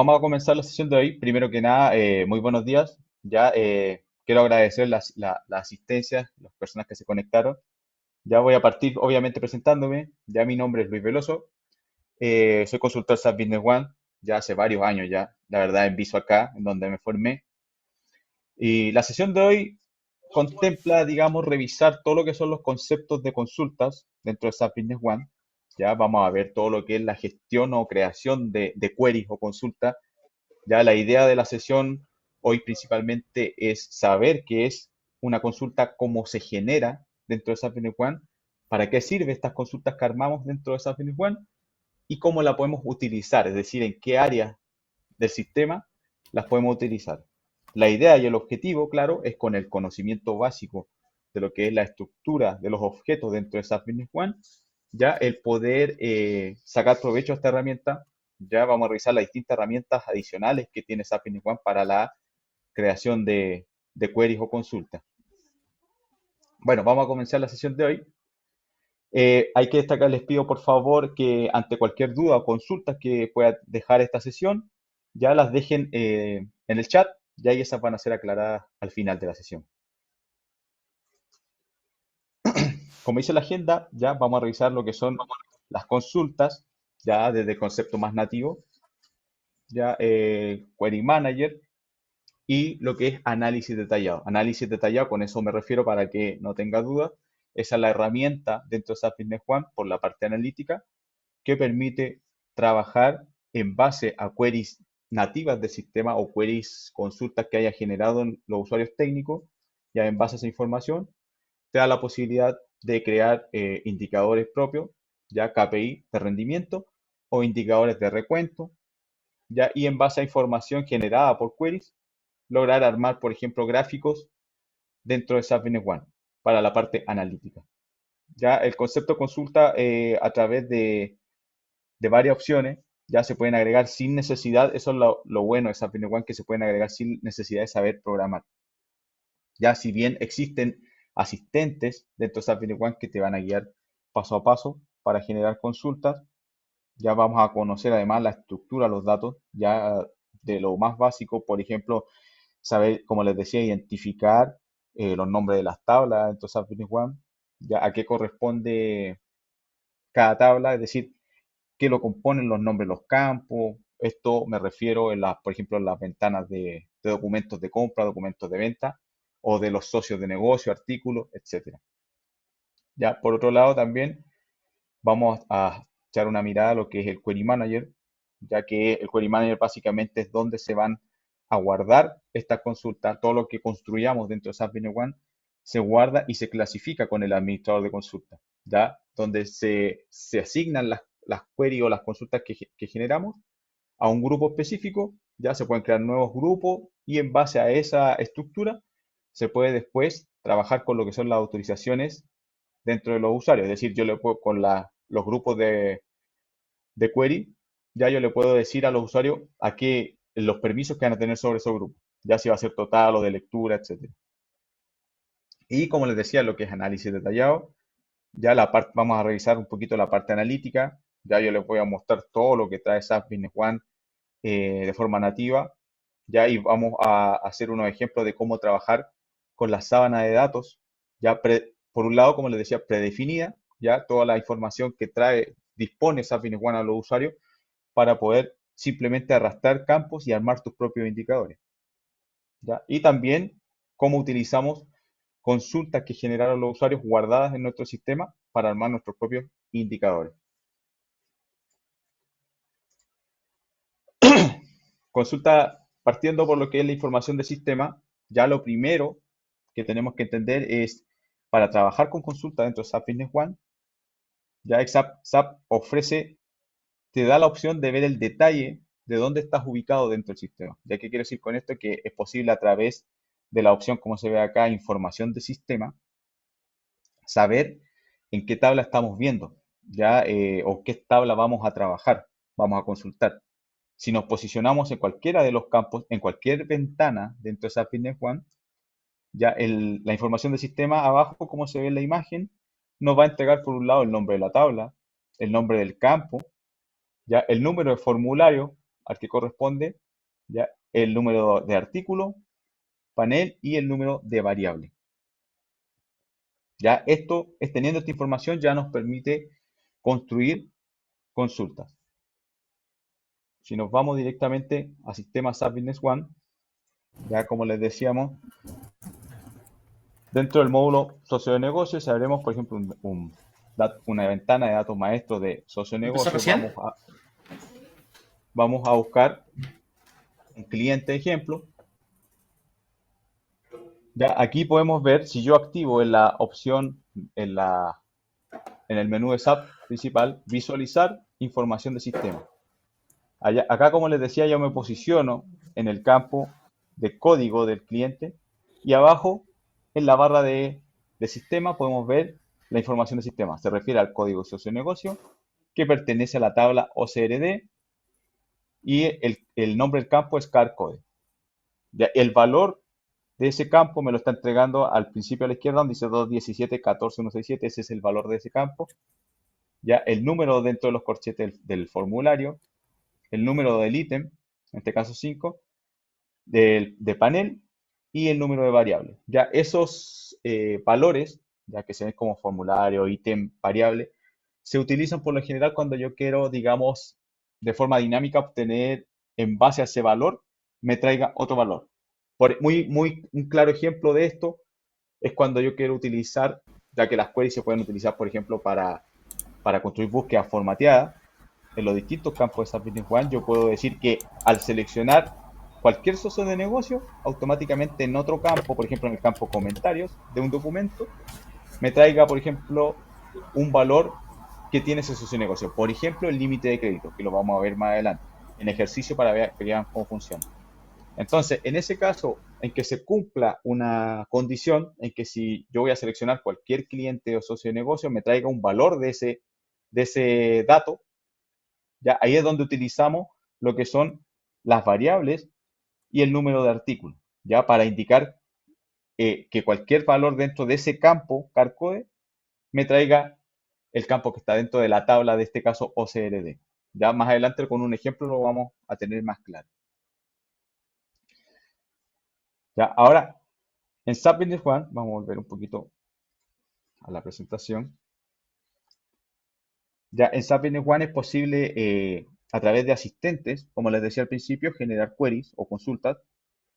Vamos a comenzar la sesión de hoy. Primero que nada, muy buenos días. Ya quiero agradecer la asistencia, las personas que se conectaron. Ya voy a partir, obviamente, presentándome. Ya mi nombre es Luis Veloso. Soy consultor SAP Business One ya hace varios años ya, la verdad, en Viso acá, en donde me formé. Y la sesión de hoy contempla, digamos, revisar todo lo que son los conceptos de consultas dentro de SAP Business One. Ya vamos a ver todo lo que es la gestión o creación de queries o consultas. Ya la idea de la sesión hoy principalmente es saber qué es una consulta, cómo se genera dentro de SAP Business One, para qué sirve estas consultas que armamos dentro de SAP Business One y cómo la podemos utilizar, es decir, en qué áreas del sistema las podemos utilizar. La idea y el objetivo, claro, es con el conocimiento básico de lo que es la estructura de los objetos dentro de SAP Business One, ya el poder sacar provecho a esta herramienta. Ya vamos a revisar las distintas herramientas adicionales que tiene SAP Business One para la creación de queries o consultas. Bueno, vamos a comenzar la sesión de hoy. Hay que destacar, les pido por favor que ante cualquier duda o consulta que pueda dejar esta sesión, ya las dejen en el chat, ya y esas van a ser aclaradas al final de la sesión. Como dice la agenda, ya vamos a revisar lo que son las consultas, ya desde el concepto más nativo, ya Query Manager y lo que es análisis detallado. Análisis detallado, con eso me refiero para que no tenga duda, esa es la herramienta dentro de SAP Business One por la parte analítica que permite trabajar en base a queries nativas del sistema o queries, consultas que haya generado los usuarios técnicos. Ya en base a esa información, te da la posibilidad de crear indicadores propios, ya KPI de rendimiento o indicadores de recuento, ya y en base a información generada por queries, lograr armar, por ejemplo, gráficos dentro de SAP Business One para la parte analítica. Ya el concepto consulta a través de varias opciones, ya se pueden agregar sin necesidad, eso es lo bueno de SAP Business One, que se pueden agregar sin necesidad de saber programar. Ya si bien existen asistentes dentro de SAP Business One que te van a guiar paso a paso para generar consultas, ya vamos a conocer además la estructura, los datos, ya de lo más básico, por ejemplo, saber, como les decía, identificar los nombres de las tablas dentro de SAP Business One, ya a qué corresponde cada tabla, es decir, que lo componen los nombres de los campos. Esto me refiero, por ejemplo, en las ventanas de documentos de compra, documentos de venta o de los socios de negocio, artículos, etcétera. Ya, por otro lado, también vamos a echar una mirada a lo que es el Query Manager, ya que el Query Manager básicamente es donde se van a guardar estas consultas. Todo lo que construyamos dentro de SAP Business One se guarda y se clasifica con el administrador de consultas, ya donde se asignan las queries o las consultas que generamos a un grupo específico. Ya se pueden crear nuevos grupos y en base a esa estructura se puede después trabajar con lo que son las autorizaciones dentro de los usuarios. Es decir, yo le puedo, con los grupos de query, ya yo le puedo decir a los usuarios a qué los permisos que van a tener sobre esos grupos, ya si va a ser total o de lectura, etcétera. Y como les decía, lo que es análisis detallado, ya vamos a revisar un poquito la parte analítica. Ya yo les voy a mostrar todo lo que trae SAP Business One de forma nativa. Ya y vamos a hacer unos ejemplos de cómo trabajar con la sábana de datos. Ya por un lado, como les decía, predefinida, ya toda la información que dispone SAP Business One a los usuarios para poder simplemente arrastrar campos y armar tus propios indicadores. ¿Ya? Y también cómo utilizamos consultas que generaron los usuarios guardadas en nuestro sistema para armar nuestros propios indicadores. Consulta, partiendo por lo que es la información del sistema, ya lo primero que tenemos que entender es, para trabajar con consulta dentro de SAP Business One, ya SAP ofrece, te da la opción de ver el detalle de dónde estás ubicado dentro del sistema. ¿Ya qué quiero decir con esto? Que es posible a través de la opción, como se ve acá, información de sistema, saber en qué tabla estamos viendo, ya o qué tabla vamos a trabajar, vamos a consultar. Si nos posicionamos en cualquiera de los campos, en cualquier ventana dentro de SAP Business One, ya la información del sistema abajo, como se ve en la imagen, nos va a entregar por un lado el nombre de la tabla, el nombre del campo, ya el número de formulario al que corresponde, ya el número de artículo, panel y el número de variable. Ya esto, teniendo esta información, ya nos permite construir consultas. Si nos vamos directamente a sistema SAP Business One, ya como les decíamos, dentro del módulo socio de negocio, si abrimos, por ejemplo, una ventana de datos maestros de socio de ¿Empezó negocio, recién? vamos a buscar un cliente ejemplo. Ya aquí podemos ver si yo activo en la opción, en el menú de SAP principal, visualizar información de sistema. Acá, como les decía, yo me posiciono en el campo de código del cliente y abajo, en la barra de sistema, podemos ver la información de sistema. Se refiere al código socio-negocio que pertenece a la tabla OCRD y el nombre del campo es CarCode. El valor de ese campo me lo está entregando al principio a la izquierda, donde dice 217-14167, ese es el valor de ese campo. Ya el número dentro de los corchetes del formulario, el número del ítem, en este caso 5, de panel y el número de variable. Ya esos valores, ya que se ven como formulario, ítem, variable, se utilizan por lo general cuando yo quiero, digamos, de forma dinámica obtener en base a ese valor, me traiga otro valor. Un claro ejemplo de esto es cuando yo quiero utilizar, ya que las queries se pueden utilizar, por ejemplo, para construir búsquedas formateadas en los distintos campos de SAP Business One, yo puedo decir que al seleccionar cualquier socio de negocio, automáticamente en otro campo, por ejemplo en el campo comentarios de un documento, me traiga, por ejemplo, un valor que tiene ese socio de negocio. Por ejemplo, el límite de crédito, que lo vamos a ver más adelante, en ejercicio para que vean cómo funciona. Entonces, en ese caso, en que se cumpla una condición, en que si yo voy a seleccionar cualquier cliente o socio de negocio, me traiga un valor de ese dato, ya ahí es donde utilizamos lo que son las variables y el número de artículos, ya para indicar que cualquier valor dentro de ese campo CarCode me traiga el campo que está dentro de la tabla, de este caso OCRD. Ya más adelante con un ejemplo lo vamos a tener más claro. Ya, ahora, en SAP Business One, vamos a volver un poquito a la presentación. Ya en SAP Business One es posible, a través de asistentes, como les decía al principio, generar queries o consultas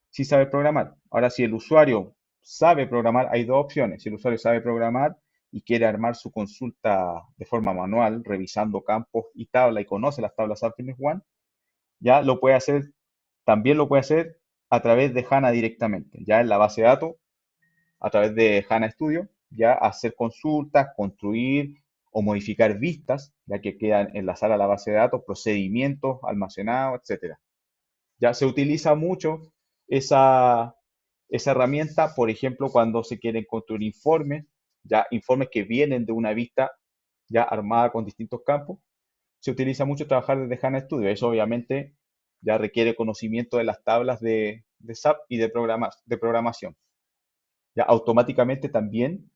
si sabe programar. Ahora, si el usuario sabe programar, hay dos opciones. Si el usuario sabe programar y quiere armar su consulta de forma manual, revisando campos y tabla y conoce las tablas SAP Business One, ya lo puede hacer, también lo puede hacer a través de HANA directamente, ya en la base de datos, a través de HANA Studio, ya hacer consultas, construir o modificar vistas, ya que quedan enlazar a la base de datos, procedimientos almacenados, etcétera. Ya se utiliza mucho esa, esa herramienta, por ejemplo, cuando se quieren construir informes, ya informes que vienen de una vista ya armada con distintos campos, se utiliza mucho trabajar desde HANA Studio. Eso obviamente ya requiere conocimiento de las tablas de SAP y de programación. Ya automáticamente también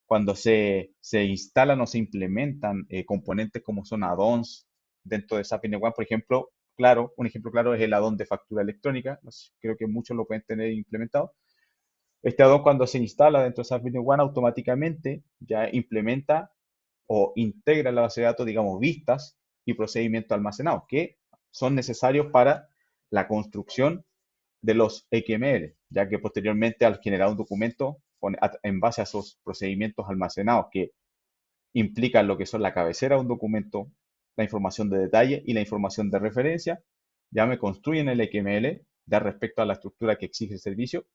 cuando se instalan o se implementan componentes como son add-ons dentro de SAP Business One, por ejemplo, claro, un ejemplo claro es el add-on de factura electrónica, no sé, creo que muchos lo pueden tener implementado. Este add-on cuando se instala dentro de SAP Business One automáticamente ya implementa o integra en la base de datos, digamos, vistas y procedimientos almacenados que son necesarios para la construcción de los XML, ya que posteriormente al generar un documento en base a esos procedimientos almacenados que implican lo que son la cabecera de un documento, la información de detalle y la información de referencia, ya me construyen el XML ya respecto a la estructura que exige el servicio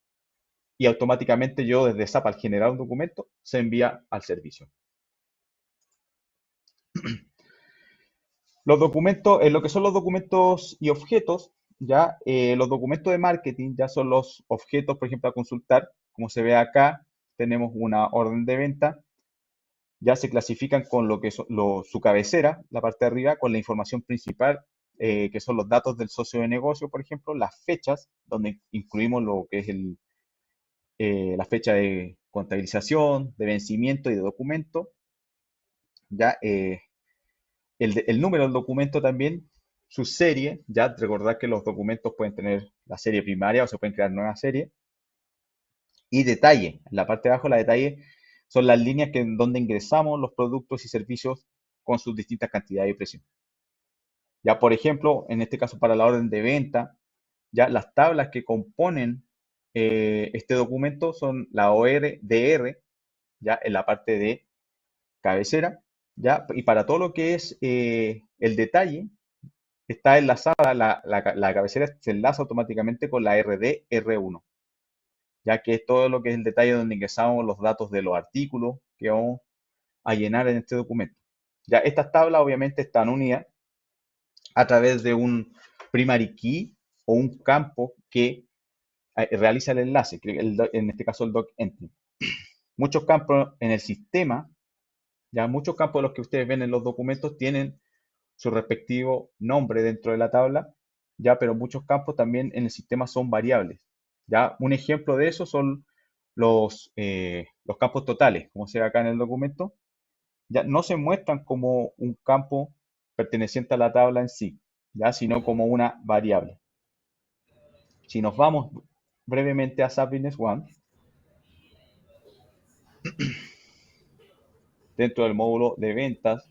y automáticamente yo desde SAP al generar un documento se envía al servicio. Los documentos, en lo que son los documentos y objetos, ya los documentos de marketing ya son los objetos, por ejemplo, a consultar. Como se ve acá, tenemos una orden de venta, ya se clasifican con lo que es su cabecera, la parte de arriba, con la información principal, que son los datos del socio de negocio, por ejemplo, las fechas, donde incluimos lo que es la fecha de contabilización, de vencimiento y de documento, ya el número del documento también, su serie, ya recordar que los documentos pueden tener la serie primaria o se pueden crear nuevas series, y detalle. En la parte de abajo, la detalle son las líneas que, en donde ingresamos los productos y servicios con sus distintas cantidades y precios. Ya, por ejemplo, en este caso para la orden de venta, ya las tablas que componen este documento son la ORDR, ya en la parte de cabecera, ya, y para todo lo que es el detalle, está enlazada, la cabecera se enlaza automáticamente con la RD R1, ya que es todo lo que es el detalle donde ingresamos los datos de los artículos que vamos a llenar en este documento. Ya estas tablas obviamente están unidas a través de un primary key o un campo que realiza el enlace, que en este caso el doc entry. Muchos campos en el sistema, ya muchos campos de los que ustedes ven en los documentos tienen su respectivo nombre dentro de la tabla, ya, pero muchos campos también en el sistema son variables. Ya, un ejemplo de eso son los campos totales, como se ve acá en el documento, ya no se muestran como un campo perteneciente a la tabla en sí, ya, sino como una variable. Si nos vamos brevemente a SAP Business One, dentro del módulo de ventas,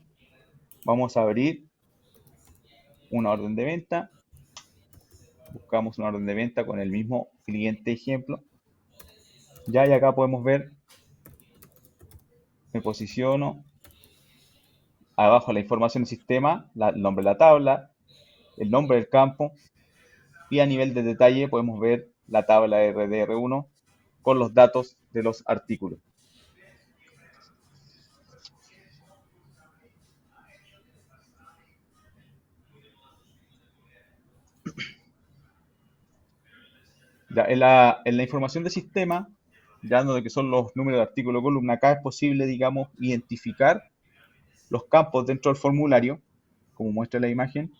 vamos a abrir una orden de venta, buscamos una orden de venta con el mismo cliente ejemplo, ya, y acá podemos ver, me posiciono, abajo la información del sistema, el nombre de la tabla, el nombre del campo, y a nivel de detalle podemos ver la tabla RDR1 con los datos de los artículos. Ya, en la información de sistema, ya lo que son los números de artículo columna, acá es posible, digamos, identificar los campos dentro del formulario, como muestra la imagen,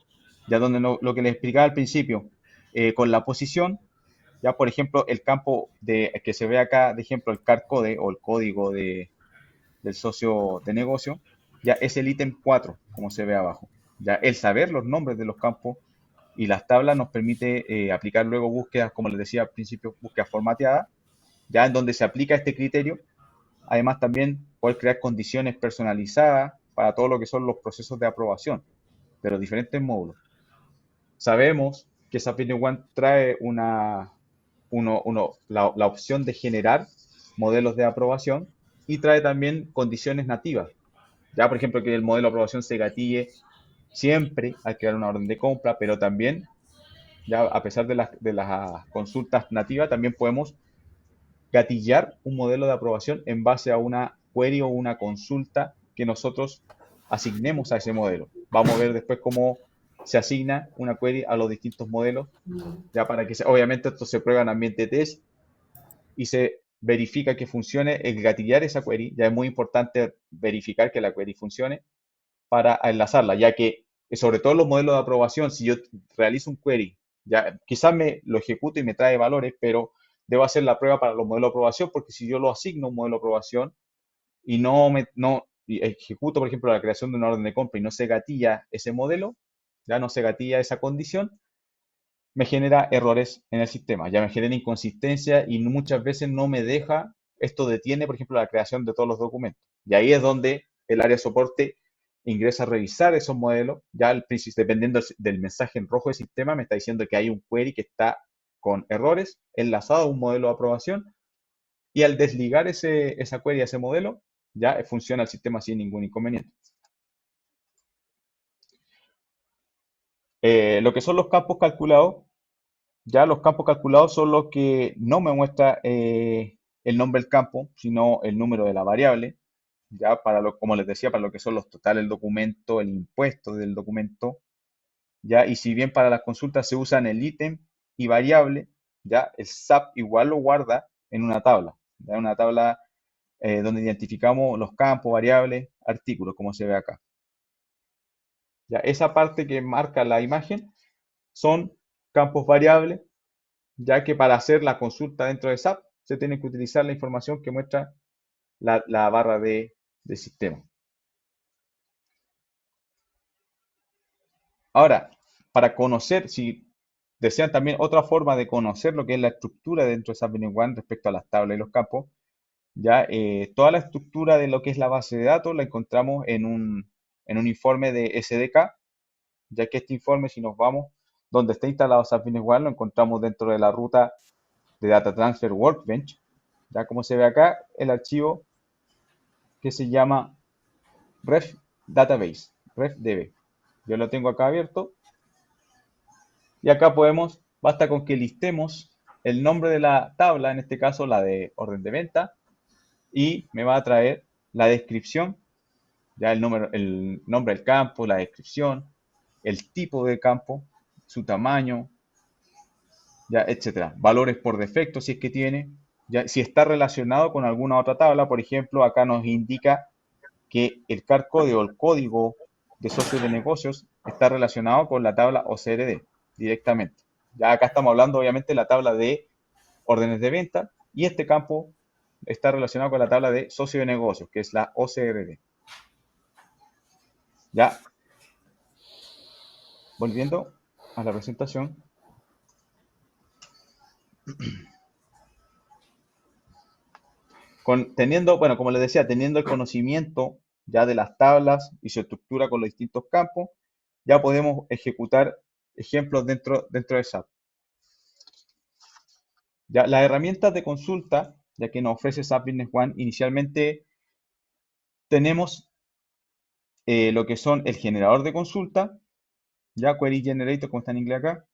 ya donde lo que les explicaba al principio, con la posición, ya por ejemplo, el campo que se ve acá, de ejemplo, el CAR code o el código del socio de negocio, ya es el ítem 4, como se ve abajo. Ya el saber los nombres de los campos y las tablas nos permite aplicar luego búsquedas, como les decía al principio, búsquedas formateadas, ya en donde se aplica este criterio. Además, también poder crear condiciones personalizadas para todo lo que son los procesos de aprobación de los diferentes módulos. Sabemos que SAP Business One trae la opción de generar modelos de aprobación y trae también condiciones nativas. Ya, por ejemplo, que el modelo de aprobación se gatille siempre al crear una orden de compra, pero también, ya a pesar de las consultas nativas, también podemos gatillar un modelo de aprobación en base a una query o una consulta que nosotros asignemos a ese modelo. Vamos a ver después cómo se asigna una query a los distintos modelos, ya para que, obviamente, esto se prueba en ambiente test y se verifica que funcione el gatillar esa query. Ya es muy importante verificar que la query funcione para enlazarla, ya que sobre todo en los modelos de aprobación, si yo realizo un query, ya quizás me lo ejecuto y me trae valores, pero debo hacer la prueba para los modelos de aprobación, porque si yo lo asigno a un modelo de aprobación y no y ejecuto, por ejemplo, la creación de una orden de compra y no se gatilla ese modelo, ya no se gatilla esa condición, me genera errores en el sistema, ya me genera inconsistencia y muchas veces no me deja, esto detiene, por ejemplo, la creación de todos los documentos. Y ahí es donde el área de soporte ingresa a revisar esos modelos, ya dependiendo del mensaje en rojo del sistema, me está diciendo que hay un query que está con errores enlazado a un modelo de aprobación y al desligar esa query a ese modelo, ya funciona el sistema sin ningún inconveniente. Lo que son los campos calculados, ya los campos calculados son los que no me muestra el nombre del campo, sino el número de la variable. Ya como les decía, para lo que son los totales del documento, el impuesto del documento, ya, y si bien para las consultas se usan el ítem y variable, ya el SAP igual lo guarda en una tabla, ya, una tabla donde identificamos los campos, variables, artículos, como se ve acá. Ya, esa parte que marca la imagen son campos variables, ya que para hacer la consulta dentro de SAP se tiene que utilizar la información que muestra la barra de sistema. Ahora, para conocer, si desean también otra forma de conocer lo que es la estructura dentro de SAP Business One respecto a las tablas y los campos, ya toda la estructura de lo que es la base de datos la encontramos en un informe de SDK, ya que este informe, si nos vamos donde está instalado SAP Business One, lo encontramos dentro de la ruta de Data Transfer Workbench, ya como se ve acá, el archivo que se llama Ref Database, RefDB. Yo lo tengo acá abierto y acá podemos, basta con que listemos el nombre de la tabla, en este caso la de orden de venta, y me va a traer la descripción, ya el nombre del campo, la descripción, el tipo de campo, su tamaño, ya, etcétera. Valores por defecto si es que tiene, ya, si está relacionado con alguna otra tabla, por ejemplo, acá nos indica que el CAR código o el código de socios de negocios está relacionado con la tabla OCRD directamente. Ya acá estamos hablando obviamente de la tabla de órdenes de venta y este campo está relacionado con la tabla de socio de negocios, que es la OCRD. Ya, volviendo a la presentación, teniendo, bueno, como les decía, teniendo el conocimiento ya de las tablas y su estructura con los distintos campos, ya podemos ejecutar ejemplos dentro de SAP. Ya, las herramientas de consulta, ya que nos ofrece SAP Business One, inicialmente tenemos lo que son el generador de consulta, ya Query Generator, como está en inglés acá.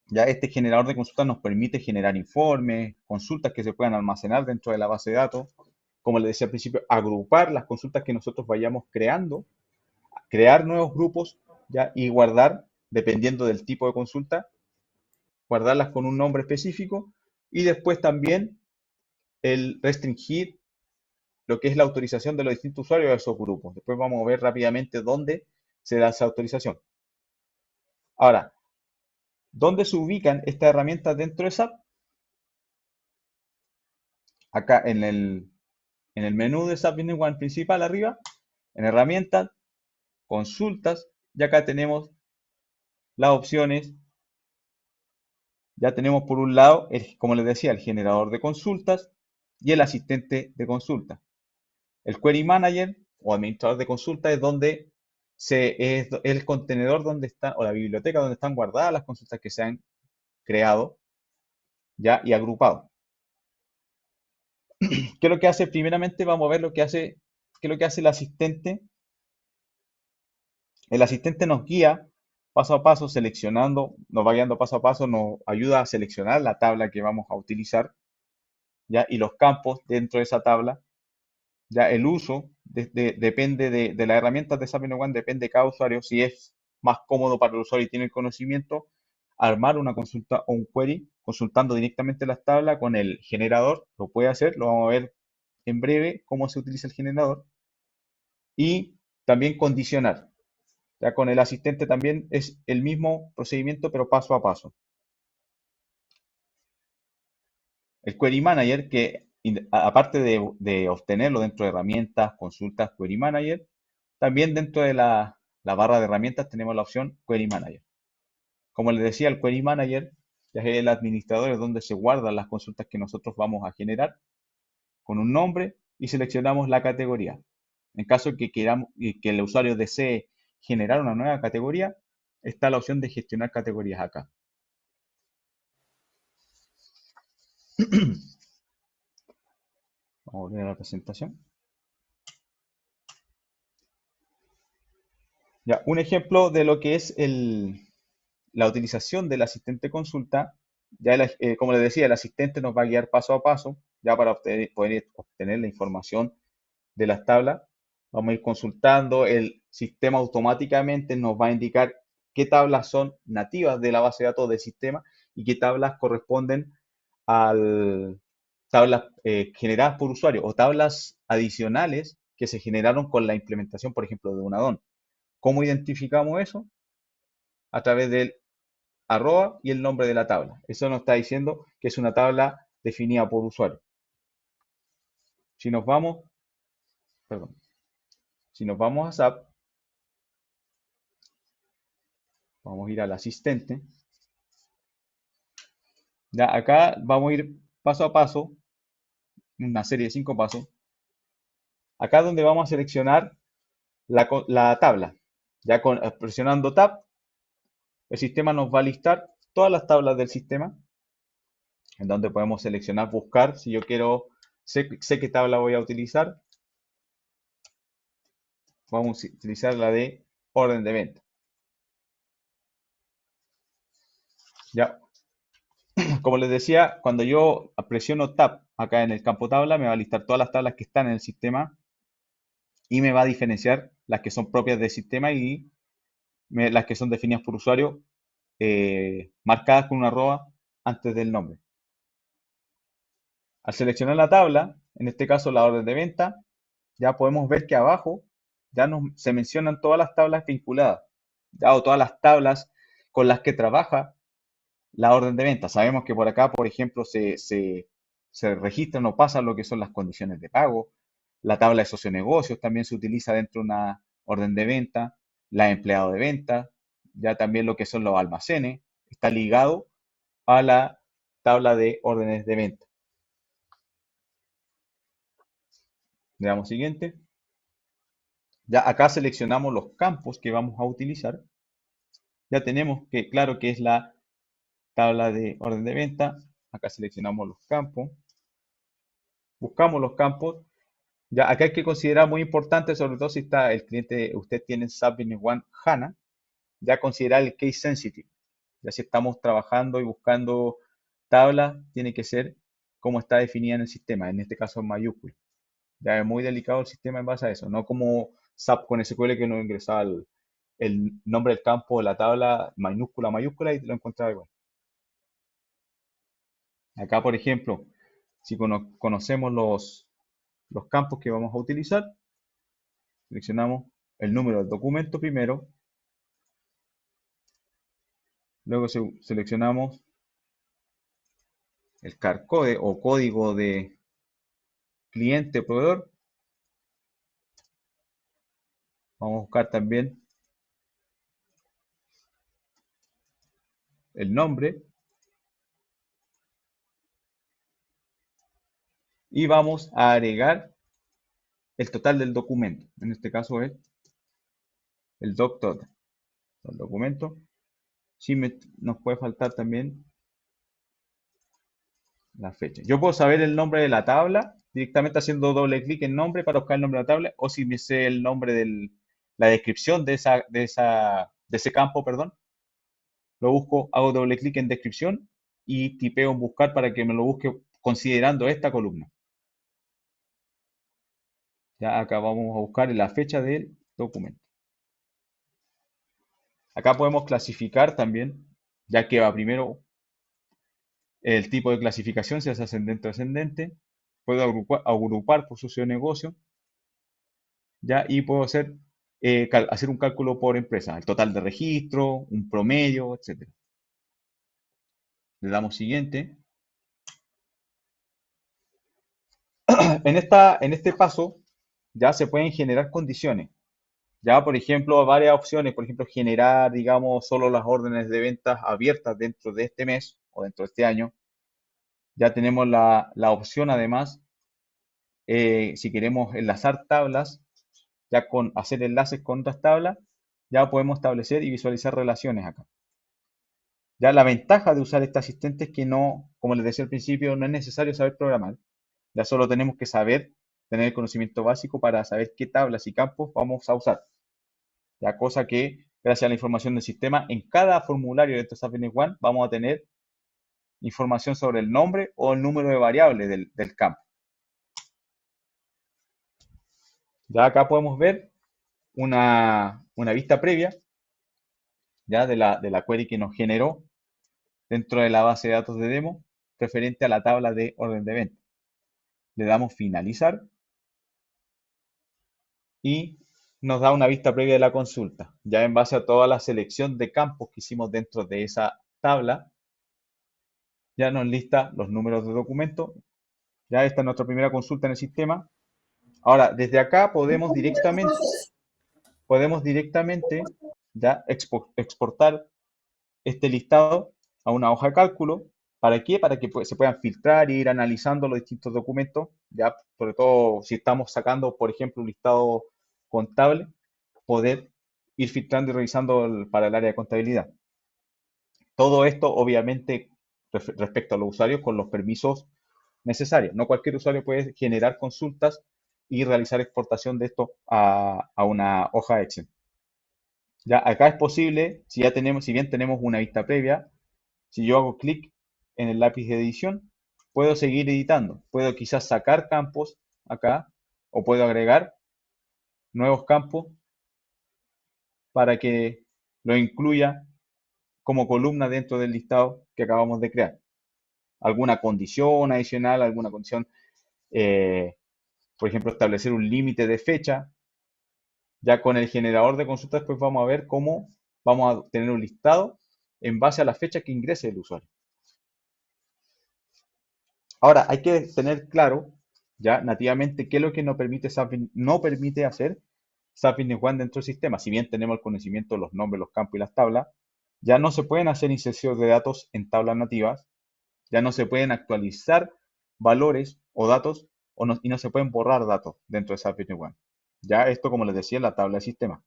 Ya este generador de consultas nos permite generar informes, consultas que se puedan almacenar dentro de la base de datos. Como les decía al principio, agrupar las consultas que nosotros vayamos creando, crear nuevos grupos ya y guardar, dependiendo del tipo de consulta, guardarlas con un nombre específico y después también el restringir lo que es la autorización de los distintos usuarios de esos grupos. Después vamos a ver rápidamente dónde se da esa autorización. Ahora, ¿dónde se ubican estas herramientas dentro de SAP? Acá en el menú de SAP Business One principal arriba, en herramientas, consultas, y acá tenemos las opciones. Ya tenemos por un lado, como les decía, el generador de consultas y el asistente de consulta. El Query Manager o administrador de consultas es donde es el contenedor donde está, o la biblioteca donde están guardadas las consultas que se han creado ya y agrupado. ¿Qué es lo que hace? Primeramente vamos a ver qué es lo que hace el asistente. El asistente nos guía paso a paso seleccionando, nos va guiando paso a paso, nos ayuda a seleccionar la tabla que vamos a utilizar, ¿ya? Y los campos dentro de esa tabla. Ya el uso depende de las herramientas de SAP One, depende de cada usuario. Si es más cómodo para el usuario y tiene el conocimiento, armar una consulta o un query consultando directamente las tablas con el generador, lo puede hacer, lo vamos a ver en breve cómo se utiliza el generador. Y también condicionar. Ya con el asistente también es el mismo procedimiento, pero paso a paso. El Query Manager, que aparte de obtenerlo dentro de herramientas, consultas, Query Manager, también dentro de la barra de herramientas tenemos la opción Query Manager. Como les decía, el Query Manager ya es el administrador, es donde se guardan las consultas que nosotros vamos a generar con un nombre y seleccionamos la categoría. En caso de que queramos que el usuario desee generar una nueva categoría, está la opción de gestionar categorías acá. Vamos a volver a la presentación. Ya, un ejemplo de lo que es la utilización del asistente consulta, ya como les decía, el asistente nos va a guiar paso a paso, ya para poder obtener la información de las tablas. Vamos a ir consultando, el sistema automáticamente nos va a indicar qué tablas son nativas de la base de datos del sistema y qué tablas corresponden a tablas generadas por usuario o tablas adicionales que se generaron con la implementación, por ejemplo, de un add-on. ¿Cómo identificamos eso? A través del arroba y el nombre de la tabla. Eso nos está diciendo que es una tabla definida por usuario. Si nos vamos, perdón, si nos vamos a SAP, Vamos a ir al asistente. Ya acá vamos a ir paso a paso, una serie de 5 pasos. Acá es donde vamos a seleccionar la tabla. Ya presionando Tab, el sistema nos va a listar todas las tablas del sistema, en donde podemos seleccionar, buscar, si yo quiero, sé qué tabla voy a utilizar, vamos a utilizar la de orden de venta. Ya, como les decía, cuando yo presiono Tab acá en el campo tabla, me va a listar todas las tablas que están en el sistema y me va a diferenciar las que son propias del sistema y las que son definidas por usuario, marcadas con una arroba antes del nombre. Al seleccionar la tabla, en este caso la orden de venta, ya podemos ver que abajo ya se mencionan todas las tablas vinculadas, ya, o todas las tablas con las que trabaja la orden de venta. Sabemos que por acá, por ejemplo, se registran o pasan lo que son las condiciones de pago. La tabla de socionegocios también se utiliza dentro de una orden de venta. La de empleado de venta, ya también lo que son los almacenes, está ligado a la tabla de órdenes de venta. Le damos siguiente. Ya acá seleccionamos los campos que vamos a utilizar. Ya tenemos que, claro, que es la tabla de orden de venta. Acá seleccionamos los campos. Buscamos los campos. Ya acá hay que considerar muy importante, sobre todo si está el cliente, usted tiene SAP Business One HANA, ya considerar el case sensitive. Ya si estamos trabajando y buscando tablas, tiene que ser como está definida en el sistema, en este caso en mayúscula. Ya es muy delicado el sistema en base a eso, no como SAP con SQL que no ingresaba el nombre del campo de la tabla mayúscula mayúscula y lo encontraba igual. Acá, por ejemplo, si conocemos los campos que vamos a utilizar, seleccionamos el número del documento primero, luego seleccionamos el CAR code o código de cliente proveedor. Vamos a buscar también el nombre y vamos a agregar el total del documento. En este caso es el doctor del documento. Sí nos puede faltar también la fecha. Yo puedo saber el nombre de la tabla directamente haciendo doble clic en nombre para buscar el nombre de la tabla, o si me sé el nombre de la descripción de ese campo, perdón, lo busco, hago doble clic en descripción y tipeo en buscar para que me lo busque considerando esta columna. Ya acá vamos a buscar la fecha del documento. Acá podemos clasificar también, ya que va primero el tipo de clasificación, si es ascendente o descendente. Puedo agrupar por socio de negocio, ya, y puedo hacer un cálculo por empresa, el total de registro, un promedio, etcétera. Le damos siguiente. En este paso ya se pueden generar condiciones. Ya, por ejemplo, varias opciones, por ejemplo, generar, digamos, solo las órdenes de ventas abiertas dentro de este mes o dentro de este año. Ya tenemos la opción, además, si queremos enlazar tablas, ya con hacer enlaces con otras tablas, ya podemos establecer y visualizar relaciones acá. Ya la ventaja de usar este asistente es que no, como les decía al principio, no es necesario saber programar. Ya solo tenemos que saber, tener el conocimiento básico para saber qué tablas y campos vamos a usar. Ya cosa que, gracias a la información del sistema, en cada formulario de estos SAP Business One vamos a tener información sobre el nombre o el número de variables del campo. Ya acá podemos ver una vista previa ya de la query que nos generó dentro de la base de datos de demo referente a la tabla de orden de venta. Le damos finalizar y nos da una vista previa de la consulta. Ya en base a toda la selección de campos que hicimos dentro de esa tabla, ya nos lista los números de documento. Ya esta es nuestra primera consulta en el sistema. Ahora, desde acá podemos directamente ya exportar este listado a una hoja de cálculo. ¿Para qué? Para que se puedan filtrar e ir analizando los distintos documentos, ya sobre todo si estamos sacando, por ejemplo, un listado contable, poder ir filtrando y revisando para el área de contabilidad. Todo esto, obviamente, respecto a los usuarios con los permisos necesarios. No cualquier usuario puede generar consultas y realizar exportación de esto a una hoja Excel. Ya acá es posible, si ya tenemos, si bien tenemos una vista previa, si yo hago clic en el lápiz de edición, puedo seguir editando. Puedo quizás sacar campos acá o puedo agregar nuevos campos para que lo incluya como columna dentro del listado que acabamos de crear. Alguna condición adicional, alguna condición, eh, por ejemplo, establecer un límite de fecha. Ya con el generador de consultas, pues vamos a ver cómo vamos a tener un listado en base a la fecha que ingrese el usuario. Ahora, hay que tener claro ya nativamente qué es lo que no permite no permite hacer SAP Business One dentro del sistema. Si bien tenemos el conocimiento de los nombres, los campos y las tablas, ya no se pueden hacer inserciones de datos en tablas nativas, ya no se pueden actualizar valores o datos y no se pueden borrar datos dentro de SAP Business One. Ya esto, como les decía, en la tabla de sistema.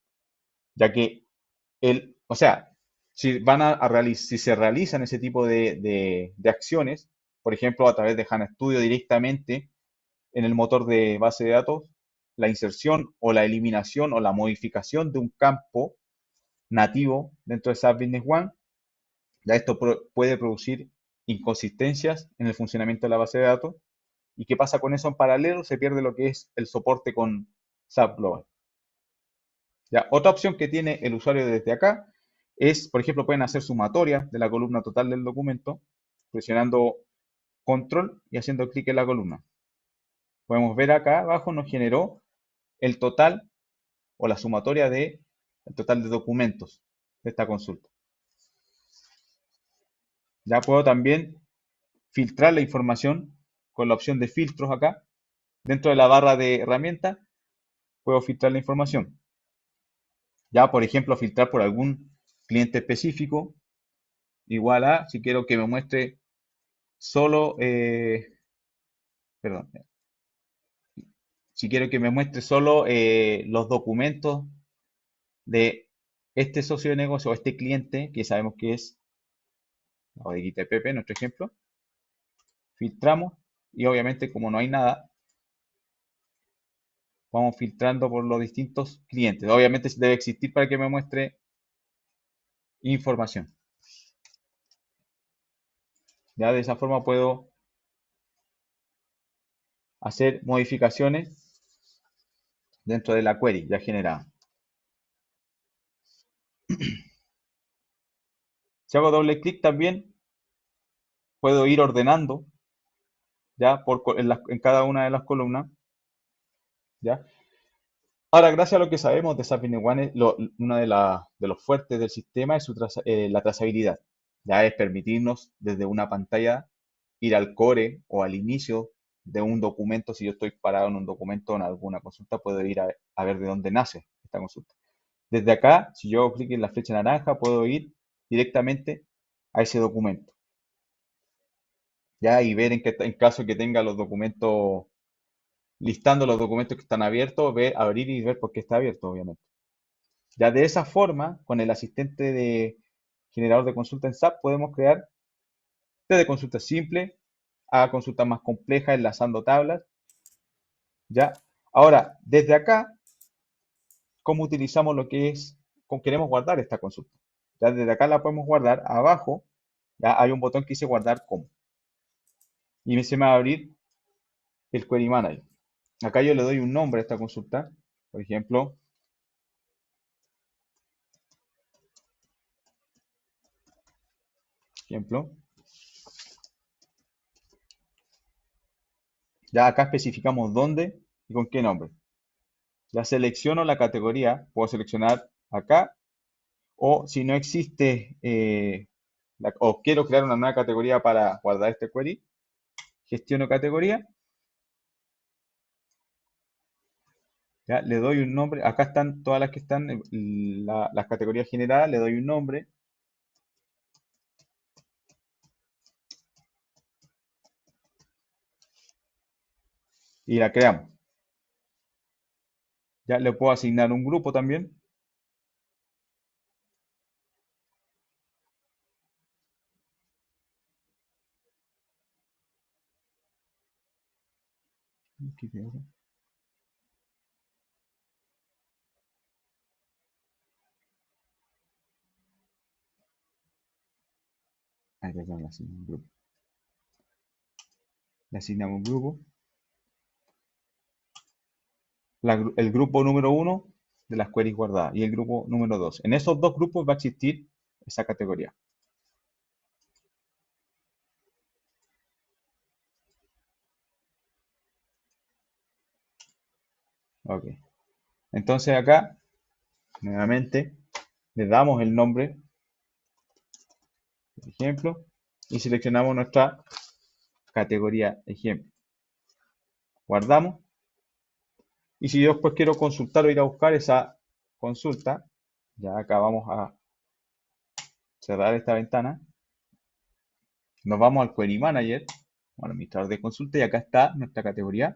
Ya que o sea, si si se realizan ese tipo de acciones, por ejemplo, a través de HANA Studio directamente en el motor de base de datos, la inserción o la eliminación o la modificación de un campo nativo dentro de SAP Business One, ya esto puede producir inconsistencias en el funcionamiento de la base de datos. ¿Y qué pasa con eso en paralelo? Se pierde lo que es el soporte con SAP Global. Ya, otra opción que tiene el usuario desde acá es, por ejemplo, pueden hacer sumatoria de la columna total del documento, presionando control y haciendo clic en la columna. Podemos ver acá abajo nos generó el total o la sumatoria de el total de documentos de esta consulta. Ya puedo también filtrar la información con la opción de filtros acá. Dentro de la barra de herramientas puedo filtrar la información. Ya, por ejemplo, filtrar por algún cliente específico, igual a, si quiero que me muestre solo, perdón, si quiero que me muestre solo los documentos de este socio de negocio o este cliente, que sabemos que es la bodeguita de Pepe, nuestro ejemplo, filtramos y obviamente como no hay nada, vamos filtrando por los distintos clientes. Obviamente debe existir para que me muestre información. Ya de esa forma puedo hacer modificaciones dentro de la query ya generada. Si hago doble clic también puedo ir ordenando ya en cada una de las columnas. ¿Ya? Ahora, gracias a lo que sabemos de SAP Business One, uno de los fuertes del sistema es la trazabilidad. Ya es permitirnos desde una pantalla ir al core o al inicio de un documento. Si yo estoy parado en un documento o en alguna consulta, puedo ir a ver de dónde nace esta consulta. Desde acá, si yo hago clic en la flecha naranja, puedo ir directamente a ese documento. Ya y ver en caso que tenga los documentos, listando los documentos que están abiertos, abrir y ver por qué está abierto, obviamente. Ya de esa forma, con el asistente de generador de consulta en SAP, podemos crear desde consultas simples a consultas más complejas, enlazando tablas. ¿Ya? Ahora, desde acá, ¿cómo utilizamos lo que es, cómo queremos guardar esta consulta? Ya desde acá la podemos guardar. Abajo, ya hay un botón que dice guardar como. Y se me va a abrir el Query Manager. Acá yo le doy un nombre a esta consulta. Por ejemplo, ya acá especificamos dónde y con qué nombre. Ya selecciono la categoría, puedo seleccionar acá, o si no existe, o quiero crear una nueva categoría para guardar este query, gestiono categoría, ya le doy un nombre, acá están todas las que están, las categorías generadas, le doy un nombre, y la creamos. Ya le puedo asignar un grupo también. Ahí le asignamos un grupo. Le asignamos un grupo. El grupo número 1 de las queries guardadas y el grupo número 2. En esos dos grupos va a existir esa categoría. Ok. Entonces acá, nuevamente, le damos el nombre, por ejemplo, y seleccionamos nuestra categoría ejemplo. Guardamos. Y si yo después quiero consultar o ir a buscar esa consulta, ya acá vamos a cerrar esta ventana. Nos vamos al Query Manager, al administrador de consulta, y acá está nuestra categoría.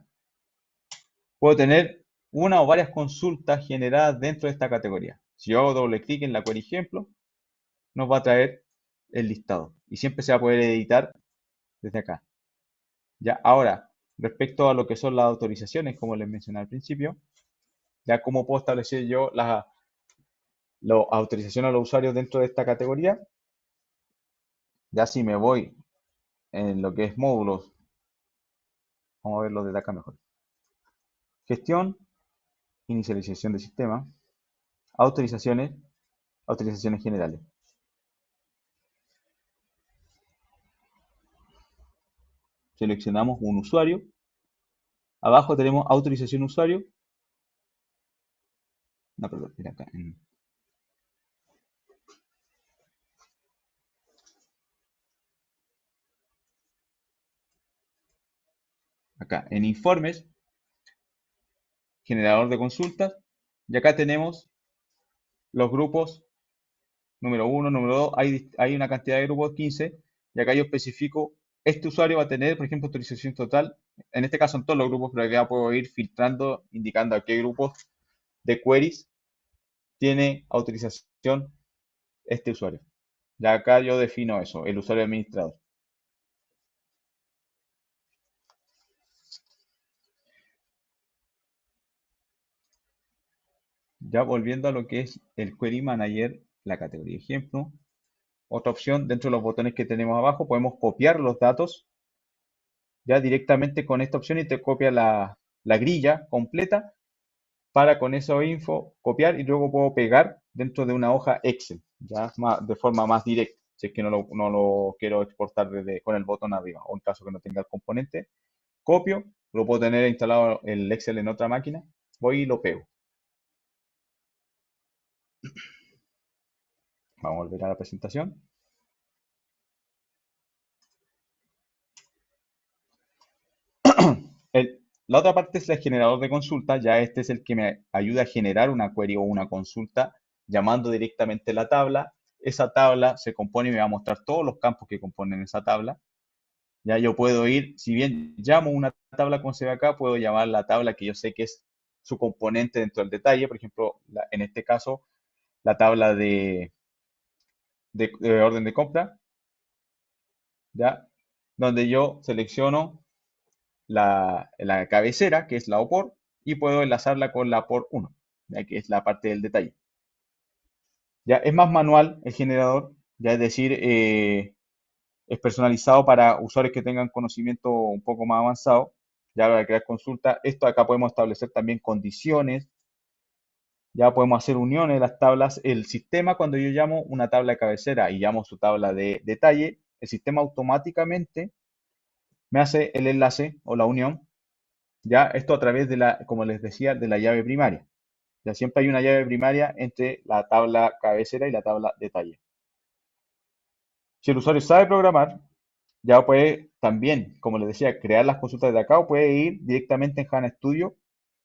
Puedo tener una o varias consultas generadas dentro de esta categoría. Si yo hago doble clic en la query ejemplo, nos va a traer el listado. Y siempre se va a poder editar desde acá. Ya, ahora, respecto a lo que son las autorizaciones, como les mencioné al principio, ya cómo puedo establecer yo las autorizaciones a los usuarios dentro de esta categoría. Ya si me voy en lo que es módulos, vamos a verlo desde acá mejor. Gestión, inicialización de sistema, autorizaciones, autorizaciones generales. Seleccionamos un usuario. Abajo tenemos autorización usuario. No, perdón, mira acá. Acá en informes, generador de consultas. Y acá tenemos los grupos número 1, número 2. Hay una cantidad de grupos 15. Y acá yo especifico, este usuario va a tener, por ejemplo, autorización total. En este caso en todos los grupos, pero acá puedo ir filtrando, indicando a qué grupos de queries tiene autorización este usuario. Ya acá yo defino eso, el usuario administrador. Ya volviendo a lo que es el Query Manager, la categoría ejemplo, otra opción dentro de los botones que tenemos abajo, podemos copiar los datos ya directamente con esta opción y te copia la grilla completa para con esa info copiar y luego puedo pegar dentro de una hoja Excel, ya de forma más directa, si es que no lo quiero exportar con el botón arriba o en caso que no tenga el componente, copio, lo puedo tener instalado el Excel en otra máquina, voy y lo pego. Vamos a volver a la presentación. La otra parte es el generador de consultas. Ya este es el que me ayuda a generar una query o una consulta llamando directamente la tabla. Esa tabla se compone y me va a mostrar todos los campos que componen esa tabla. Ya yo puedo ir, si bien llamo una tabla como se ve acá, puedo llamar la tabla que yo sé que es su componente dentro del detalle. Por ejemplo, en este caso, la tabla de orden de compra, ¿ya? Donde yo selecciono la cabecera, que es la OPOR, y puedo enlazarla con la POR 1, ya que es la parte del detalle. Ya es más manual el generador, ya es decir, es personalizado para usuarios que tengan conocimiento un poco más avanzado, ya para crear consultas. Esto acá podemos establecer también condiciones, ya podemos hacer uniones de las tablas. El sistema, cuando yo llamo una tabla de cabecera y llamo su tabla de detalle, el sistema automáticamente me hace el enlace o la unión. Ya esto a través de como les decía, de la llave primaria. Ya siempre hay una llave primaria entre la tabla cabecera y la tabla detalle. Si el usuario sabe programar, ya puede también, como les decía, crear las consultas de acá o puede ir directamente en HANA Studio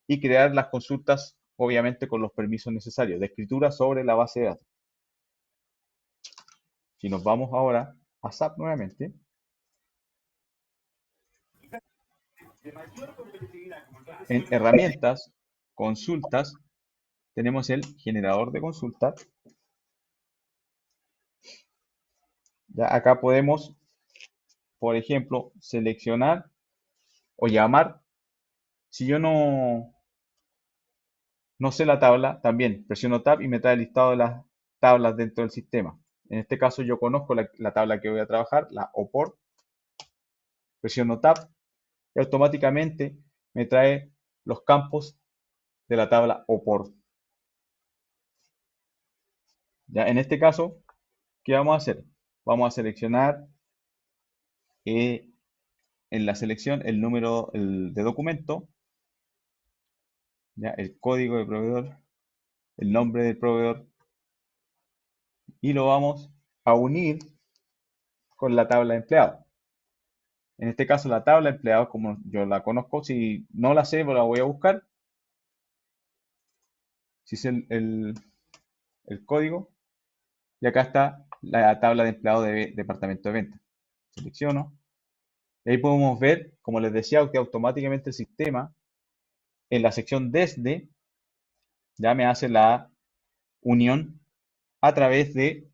y crear las consultas, obviamente con los permisos necesarios de escritura sobre la base de datos. Si nos vamos ahora a SAP nuevamente, En herramientas, consultas, tenemos el generador de consultas. Ya acá podemos, por ejemplo, seleccionar o llamar. Si yo no sé la tabla, también presiono Tab y me trae el listado de las tablas dentro del sistema. En este caso yo conozco la tabla que voy a trabajar, la OPOR, presiono Tab y automáticamente me trae los campos de la tabla OPOR. Ya en este caso, ¿qué vamos a hacer? Vamos a seleccionar en la selección el número de documento, ya el código de proveedor, el nombre del proveedor y lo vamos a unir con la tabla de empleados. En este caso, la tabla de empleados, como yo la conozco, si no la sé, pues la voy a buscar. Si es el código, y acá está la tabla de empleados de departamento de ventas. Selecciono. Y ahí podemos ver, como les decía, que automáticamente el sistema, en la sección desde, ya me hace la unión a través de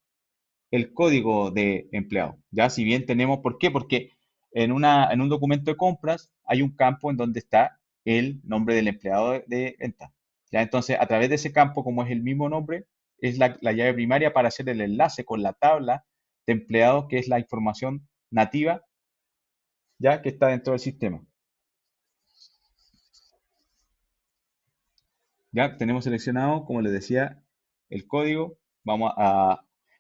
el código de empleado. Ya si bien tenemos, ¿por qué? Porque en un documento de compras hay un campo en donde está el nombre del empleado de venta. Ya entonces, a través de ese campo, como es el mismo nombre, es la llave primaria para hacer el enlace con la tabla de empleados, que es la información nativa, ya que está dentro del sistema. Ya tenemos seleccionado, como les decía, el código.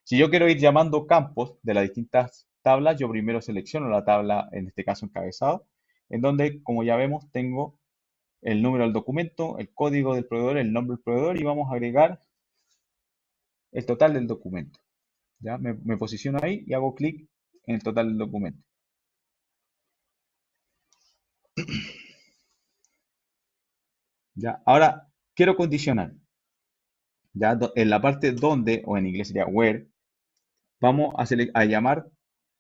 Si yo quiero ir llamando campos de las distintas tablas, yo primero selecciono la tabla, en este caso encabezado, en donde, como ya vemos, tengo el número del documento, el código del proveedor, el nombre del proveedor y vamos a agregar el total del documento. Ya me posiciono ahí y hago clic en el total del documento. Ya, ahora quiero condicionar. Ya en la parte donde, o en inglés sería where, vamos a llamar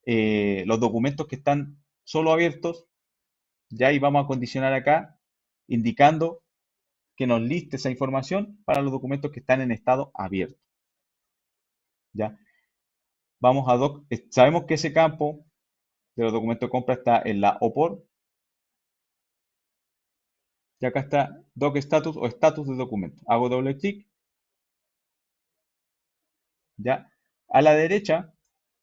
los documentos que están solo abiertos, ya y vamos a condicionar acá indicando que nos liste esa información para los documentos que están en estado abierto. Ya vamos a sabemos que ese campo de los documentos de compra está en la OPOR y acá está doc status o estatus de documento. Hago doble clic. Ya a la derecha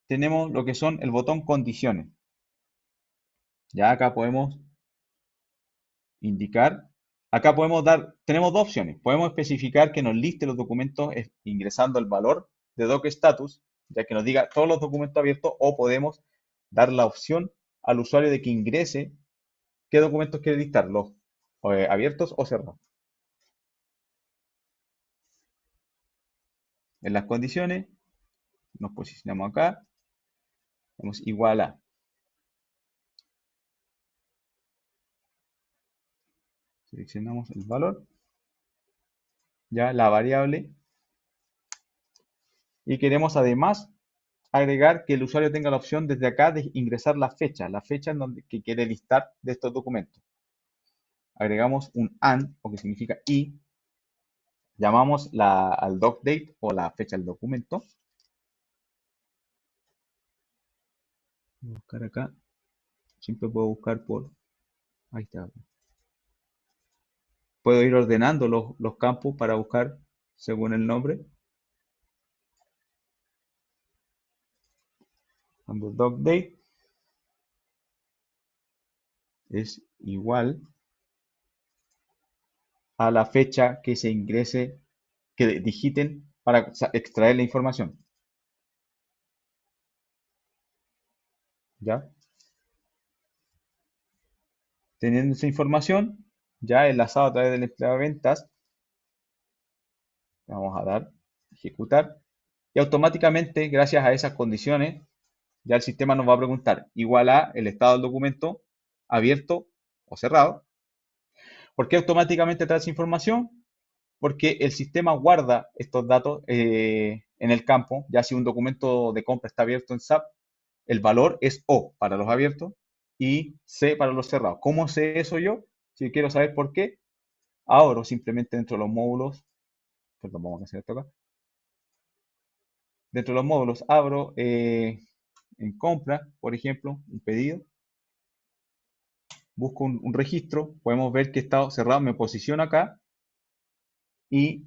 tenemos lo que son el botón condiciones. Ya acá podemos indicar, acá podemos tenemos dos opciones. Podemos especificar que nos liste los documentos ingresando el valor de doc status, ya que nos diga todos los documentos abiertos, o podemos dar la opción al usuario de que ingrese qué documentos quiere listar, los abiertos o cerrados. En las condiciones nos posicionamos acá, vamos igual a. Seleccionamos el valor, ya la variable, y queremos además agregar que el usuario tenga la opción desde acá de ingresar la fecha que quiere listar de estos documentos. Agregamos un AND, o que significa y, llamamos al doc date o la fecha del documento. Voy a buscar acá, siempre puedo buscar ahí está. Puedo ir ordenando los campos para buscar según el nombre. Cuando doc date es igual a la fecha que se ingrese, que digiten para extraer la información. ¿Ya? Teniendo esa información, ya enlazado a través del empleado de ventas, vamos a dar ejecutar y automáticamente, gracias a esas condiciones, ya el sistema nos va a preguntar igual a el estado del documento abierto o cerrado. ¿Por qué automáticamente trae esa información? Porque el sistema guarda estos datos en el campo, ya si un documento de compra está abierto en SAP, el valor es O para los abiertos y C para los cerrados. ¿Cómo sé eso yo? Si quiero saber por qué, abro simplemente dentro de los módulos, perdón, vamos a hacer esto acá. Dentro de los módulos abro en compra, por ejemplo, un pedido, busco un registro, podemos ver que está cerrado, me posiciono acá y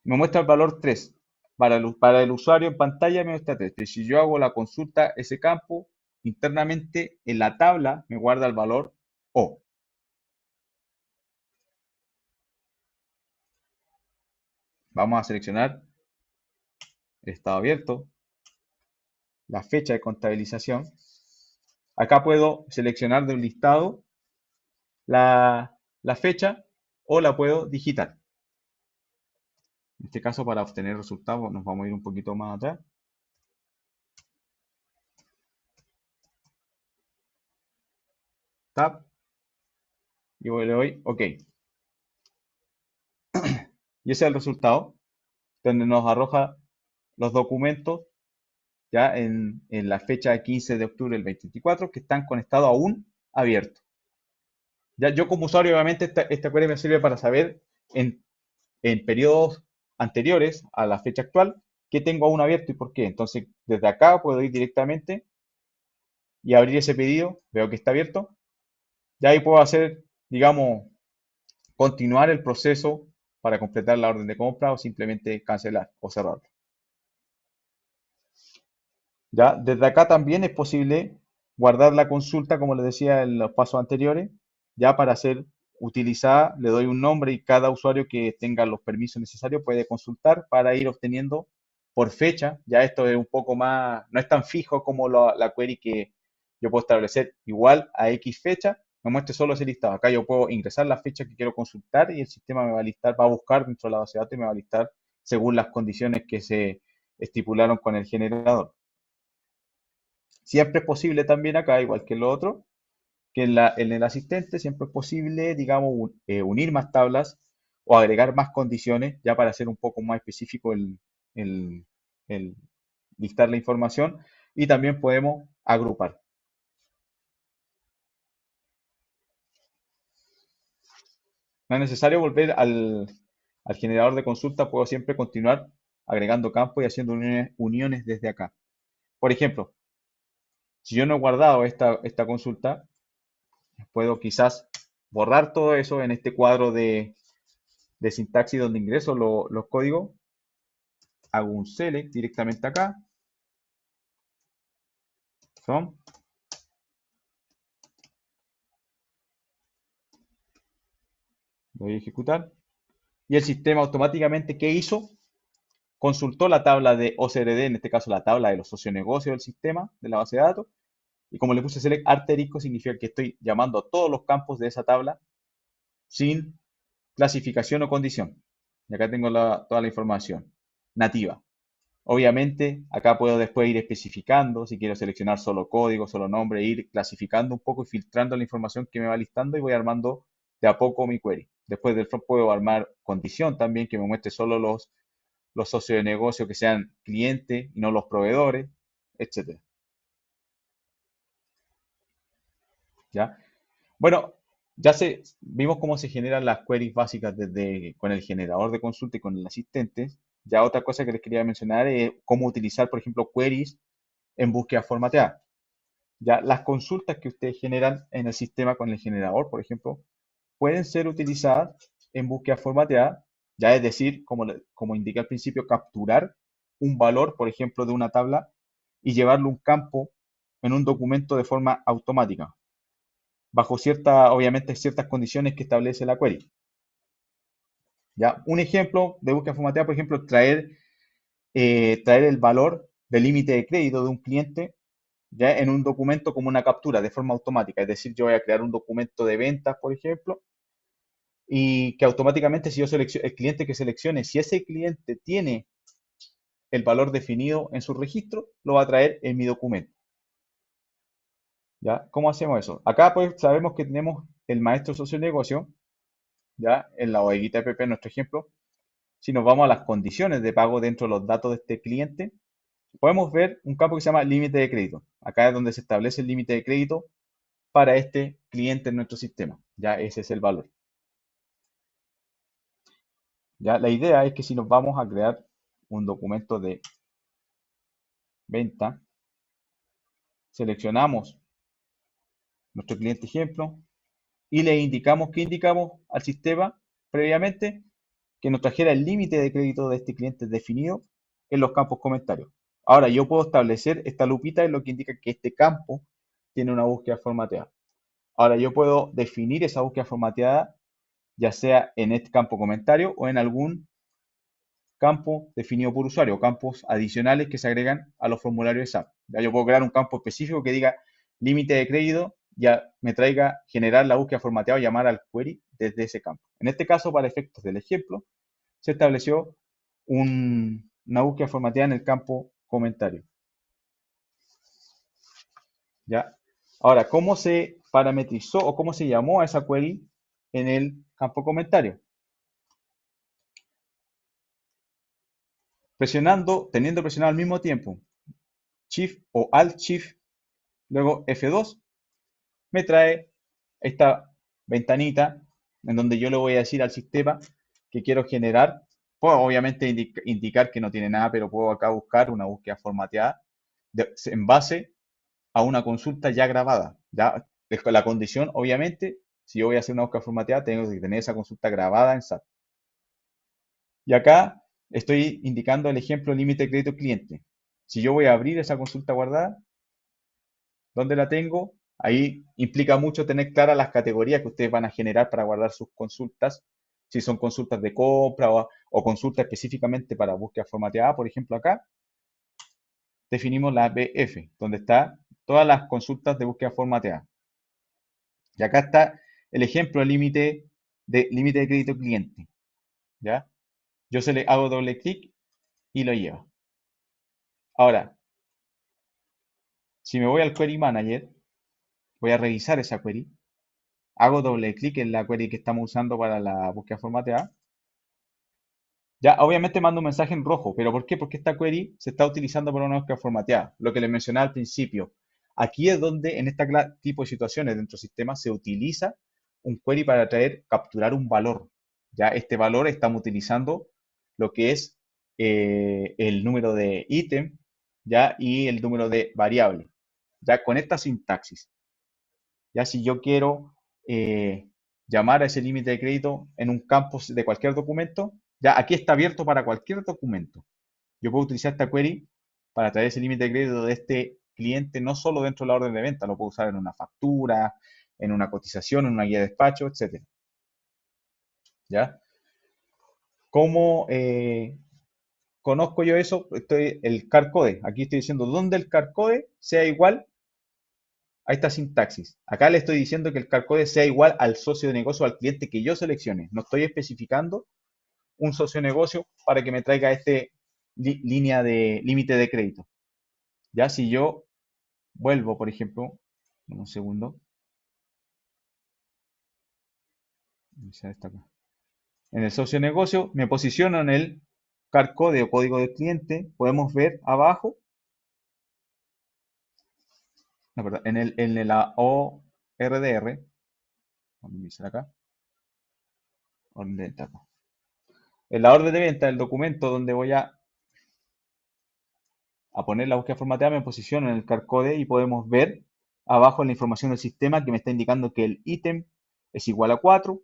me muestra el valor 3. Para el usuario en pantalla me muestra 3. Pero si yo hago la consulta, ese campo internamente en la tabla me guarda el valor O. Vamos a seleccionar el estado abierto, la fecha de contabilización. Acá puedo seleccionar de un listado la fecha o la puedo digitar. En este caso, para obtener resultados, nos vamos a ir un poquito más atrás. Tab. Y le doy OK. Y ese es el resultado, donde nos arroja los documentos ya en la fecha de 15 de octubre del 2024 que están con estado aún abierto. Ya yo como usuario, obviamente, esta query me sirve para saber en periodos anteriores a la fecha actual qué tengo aún abierto y por qué. Entonces, desde acá puedo ir directamente y abrir ese pedido, veo que está abierto, y ahí puedo hacer, digamos, continuar el proceso para completar la orden de compra o simplemente cancelar o cerrar. Ya, desde acá también es posible guardar la consulta, como les decía en los pasos anteriores, ya para ser utilizada, le doy un nombre y cada usuario que tenga los permisos necesarios puede consultar para ir obteniendo por fecha. Ya esto es un poco más, no es tan fijo como la query que yo puedo establecer igual a X fecha, me muestre solo ese listado. Acá yo puedo ingresar la fecha que quiero consultar y el sistema me va a listar, va a buscar dentro de la base de datos y me va a listar según las condiciones que se estipularon con el generador. Siempre es posible también acá, igual que en lo otro, que en el asistente siempre es posible, digamos, unir más tablas o agregar más condiciones, ya para hacer un poco más específico el- el listar la información. Y también podemos agrupar. No es necesario volver al generador de consulta, puedo siempre continuar agregando campos y haciendo uniones desde acá. Por ejemplo, si yo no he guardado esta consulta, puedo quizás borrar todo eso en este cuadro de sintaxis donde ingreso los códigos, hago un select directamente acá, from, voy a ejecutar, y el sistema automáticamente, ¿qué hizo? Consultó la tabla de OCRD, en este caso la tabla de los socionegocios del sistema, de la base de datos, y como le puse select asterisco, significa que estoy llamando a todos los campos de esa tabla sin clasificación o condición. Y acá tengo toda la información nativa. Obviamente, acá puedo después ir especificando, si quiero seleccionar solo código, solo nombre, ir clasificando un poco y filtrando la información que me va listando y voy armando de a poco mi query. Después del front puedo armar condición también que me muestre solo los socios de negocio que sean clientes y no los proveedores, etcétera. ¿Ya? Bueno, vimos cómo se generan las queries básicas con el generador de consulta y con el asistente. Ya otra cosa que les quería mencionar es cómo utilizar, por ejemplo, queries en búsqueda formateada. Ya las consultas que ustedes generan en el sistema con el generador, por ejemplo, pueden ser utilizadas en búsqueda formateada, ya es decir, como indiqué al principio, capturar un valor, por ejemplo, de una tabla y llevarlo a un campo en un documento de forma automática, bajo obviamente, ciertas condiciones que establece la query. Ya, un ejemplo de búsqueda formateada, por ejemplo, traer el valor del límite de crédito de un cliente ya en un documento como una captura de forma automática. Es decir, yo voy a crear un documento de ventas, por ejemplo, y que automáticamente si yo selecciono el cliente que seleccione, si ese cliente tiene el valor definido en su registro, lo va a traer en mi documento. ¿Ya? ¿Cómo hacemos eso? Acá pues sabemos que tenemos el maestro socio negocio, ya en la bodeguita de PP, en nuestro ejemplo. Si nos vamos a las condiciones de pago dentro de los datos de este cliente, podemos ver un campo que se llama límite de crédito. Acá es donde se establece el límite de crédito para este cliente en nuestro sistema. Ya ese es el valor. Ya la idea es que si nos vamos a crear un documento de venta, seleccionamos nuestro cliente ejemplo y le indicamos que indicamos al sistema previamente que nos trajera el límite de crédito de este cliente definido en los campos comentarios. Ahora yo puedo establecer esta lupita, es lo que indica que este campo tiene una búsqueda formateada. Ahora yo puedo definir esa búsqueda formateada ya sea en este campo comentario o en algún campo definido por usuario, campos adicionales que se agregan a los formularios de SAP. Ya yo puedo crear un campo específico que diga límite de crédito, ya me traiga generar la búsqueda formateada o llamar al query desde ese campo. En este caso, para efectos del ejemplo, se estableció una búsqueda formateada en el campo comentario. ¿Ya? Ahora, ¿cómo se parametrizó o cómo se llamó a esa query en el campo comentario? Teniendo presionado al mismo tiempo Shift o Alt Shift, luego F2, me trae esta ventanita en donde yo le voy a decir al sistema que quiero generar. Puedo obviamente indicar que no tiene nada, pero puedo acá buscar una búsqueda formateada en base a una consulta ya grabada. Ya, la condición, obviamente, si yo voy a hacer una búsqueda formateada, tengo que tener esa consulta grabada en SAP. Y acá estoy indicando el ejemplo límite de crédito cliente. Si yo voy a abrir esa consulta guardada, ¿dónde la tengo? Ahí implica mucho tener claras las categorías que ustedes van a generar para guardar sus consultas. Si son consultas de compra o consultas específicamente para búsqueda formateada, por ejemplo, acá definimos la BF, donde está todas las consultas de búsqueda formateada. Y acá está el ejemplo límite de crédito cliente. ¿Ya? Yo se le hago doble clic y lo llevo. Ahora, si me voy al Query Manager, voy a revisar esa query, hago doble clic en la query que estamos usando para la búsqueda formateada. Ya, obviamente mando un mensaje en rojo, pero ¿por qué? Porque esta query se está utilizando para una búsqueda formateada, lo que les mencionaba al principio. Aquí es donde en este tipo de situaciones dentro del sistema se utiliza un query para capturar un valor. Ya, este valor estamos utilizando lo que es el número de ítem, ya, y el número de variable. Ya, con esta sintaxis. Ya, si yo quiero llamar a ese límite de crédito en un campo de cualquier documento, ya aquí está abierto para cualquier documento. Yo puedo utilizar esta query para traer ese límite de crédito de este cliente, no solo dentro de la orden de venta, lo puedo usar en una factura, en una cotización, en una guía de despacho, etcétera. ¿Ya? ¿Cómo conozco yo eso? El car code. Aquí estoy diciendo dónde el car code sea igual a esta sintaxis. Acá le estoy diciendo que el car code sea igual al socio de negocio, al cliente que yo seleccione. No estoy especificando un socio de negocio para que me traiga línea de límite de crédito. Ya si yo vuelvo, por ejemplo, un segundo. En el socio de negocio me posiciono en el car code o código del cliente. Podemos ver abajo, no, perdón, en la ORDR, vamos a iniciar acá, orden de venta. En la orden de venta del documento donde voy a poner la búsqueda formateada, me posiciono en el car code y podemos ver abajo la información del sistema que me está indicando que el ítem es igual a 4,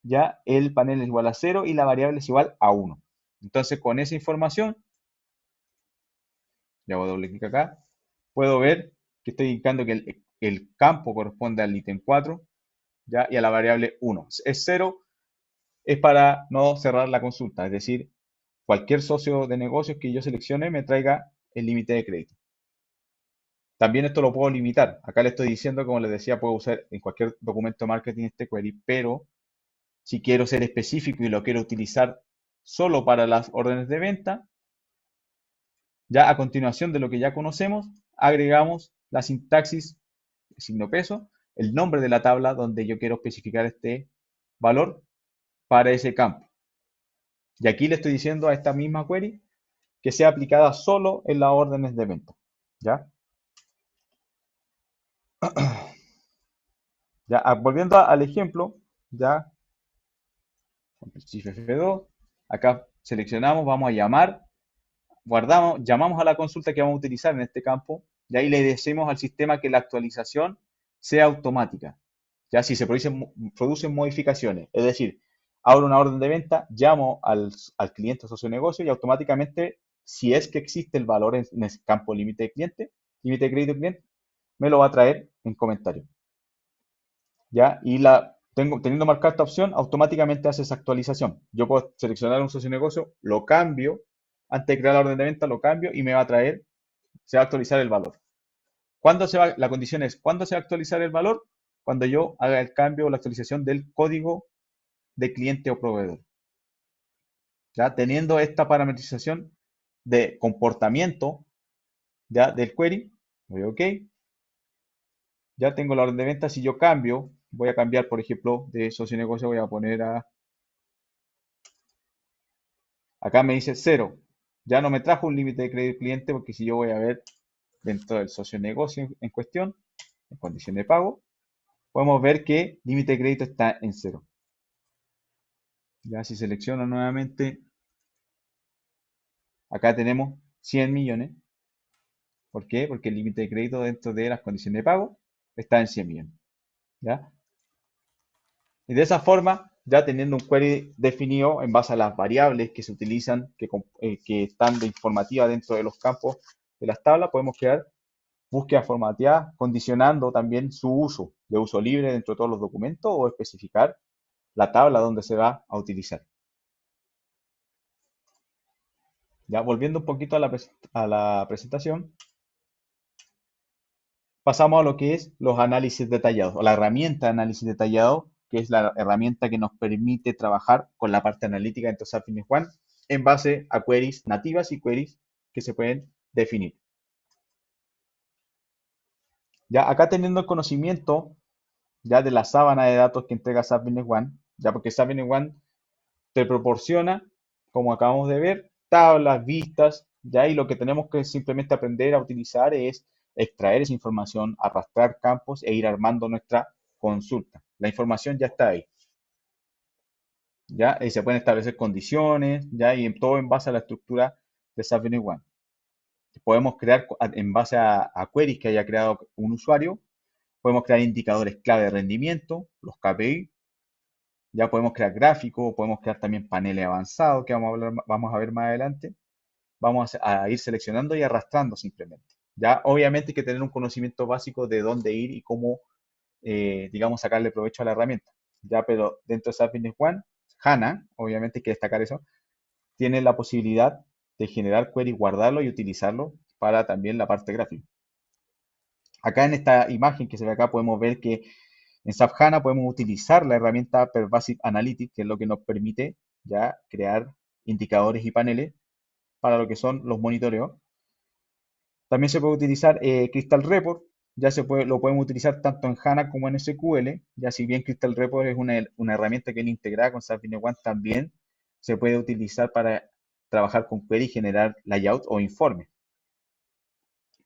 ya el panel es igual a 0 y la variable es igual a 1. Entonces con esa información, le hago doble clic acá, puedo ver que estoy indicando que el campo corresponde al ítem 4, ya, y a la variable 1. Es 0, es para no cerrar la consulta, es decir, cualquier socio de negocios que yo seleccione me traiga el límite de crédito. También esto lo puedo limitar. Acá le estoy diciendo, como les decía, puedo usar en cualquier documento de marketing este query, pero si quiero ser específico y lo quiero utilizar solo para las órdenes de venta, ya a continuación de lo que ya conocemos, agregamos la sintaxis, signo peso, el nombre de la tabla donde yo quiero especificar este valor para ese campo. Y aquí le estoy diciendo a esta misma query que sea aplicada solo en las órdenes de venta. ¿Ya? Ya, volviendo al ejemplo, ya, Shift F2, acá seleccionamos, vamos a llamar, guardamos, llamamos a la consulta que vamos a utilizar en este campo, y ahí le decimos al sistema que la actualización sea automática. Ya si se producen modificaciones, es decir, abro una orden de venta, llamo al cliente o socio de negocio y automáticamente, si es que existe el valor en ese campo límite de cliente, límite de crédito cliente, me lo va a traer en comentario. ¿Ya? Y teniendo marcada esta opción, automáticamente hace esa actualización. Yo puedo seleccionar un socio de negocio, lo cambio, antes de crear la orden de venta, lo cambio y me va a traer, se va a actualizar el valor. La condición es, ¿cuándo se va a actualizar el valor? Cuando yo haga el cambio o la actualización del código de cliente o proveedor. ¿Ya? Teniendo esta parametrización de comportamiento, ¿ya? Del query, doy OK. Ya tengo la orden de venta. Si yo cambio, voy a cambiar, por ejemplo, de socio de negocio, voy a poner acá me dice 0. Ya no me trajo un límite de crédito cliente porque si yo voy a ver dentro del socio de negocio en cuestión, en condición de pago, podemos ver que límite de crédito está en 0. Ya si selecciono nuevamente, acá tenemos 100 millones. ¿Por qué? Porque el límite de crédito dentro de las condiciones de pago está en 100 millones. ¿Ya? Y de esa forma, ya teniendo un query definido en base a las variables que se utilizan, que están de informativa dentro de los campos de las tablas, podemos crear búsqueda formateada, condicionando también su uso, de uso libre dentro de todos los documentos o especificar la tabla donde se va a utilizar. Ya volviendo un poquito a la presentación, pasamos a lo que es los análisis detallados o la herramienta de análisis detallado, que es la herramienta que nos permite trabajar con la parte analítica dentro de SAP Business One en base a queries nativas y queries que se pueden definir. Ya acá teniendo el conocimiento ya de la sábana de datos que entrega SAP Business One, ya porque SAP Business One te proporciona, como acabamos de ver, tablas, vistas, ya y lo que tenemos que simplemente aprender a utilizar es extraer esa información, arrastrar campos e ir armando nuestra consulta. La información ya está ahí, ya y se pueden establecer condiciones, ya y todo en base a la estructura de SAP Business One. Podemos crear en base a queries que haya creado un usuario, podemos crear indicadores clave de rendimiento, los KPI, ya podemos crear gráficos, podemos crear también paneles avanzados que vamos a ver más adelante. Vamos a ir seleccionando y arrastrando simplemente. Ya obviamente hay que tener un conocimiento básico de dónde ir y cómo, digamos, sacarle provecho a la herramienta. Ya, pero dentro de SAP Business One, HANA, obviamente hay que destacar eso, tiene la posibilidad de generar queries, guardarlo y utilizarlo para también la parte gráfica. Acá en esta imagen que se ve acá podemos ver que en SAP HANA podemos utilizar la herramienta Pervasive Analytics, que es lo que nos permite ya crear indicadores y paneles para lo que son los monitoreos. También se puede utilizar Crystal Report, lo podemos utilizar tanto en HANA como en SQL, ya si bien Crystal Report es una herramienta que viene integrada con SAP Business One, también se puede utilizar para trabajar con query y generar layout o informe.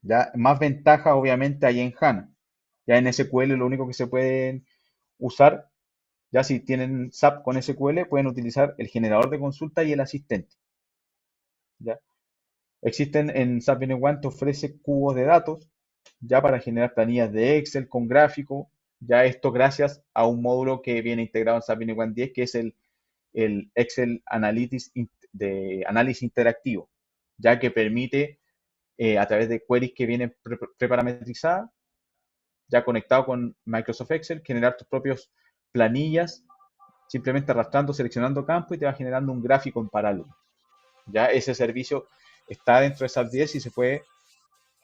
Ya más ventaja obviamente hay en HANA. Ya en SQL lo único que se pueden usar, ya si tienen SAP con SQL, pueden utilizar el generador de consulta y el asistente. ¿Ya? Existen en SAP Business One, te ofrece cubos de datos ya para generar planillas de Excel con gráfico. Ya esto gracias a un módulo que viene integrado en SAP Business One 10, que es el Excel Analytics de análisis interactivo, ya que permite a través de queries que vienen preparametrizadas, ya conectado con Microsoft Excel, generar tus propios planillas, simplemente arrastrando, seleccionando campo y te va generando un gráfico en paralelo. Ya ese servicio está dentro de SAP 10 y se puede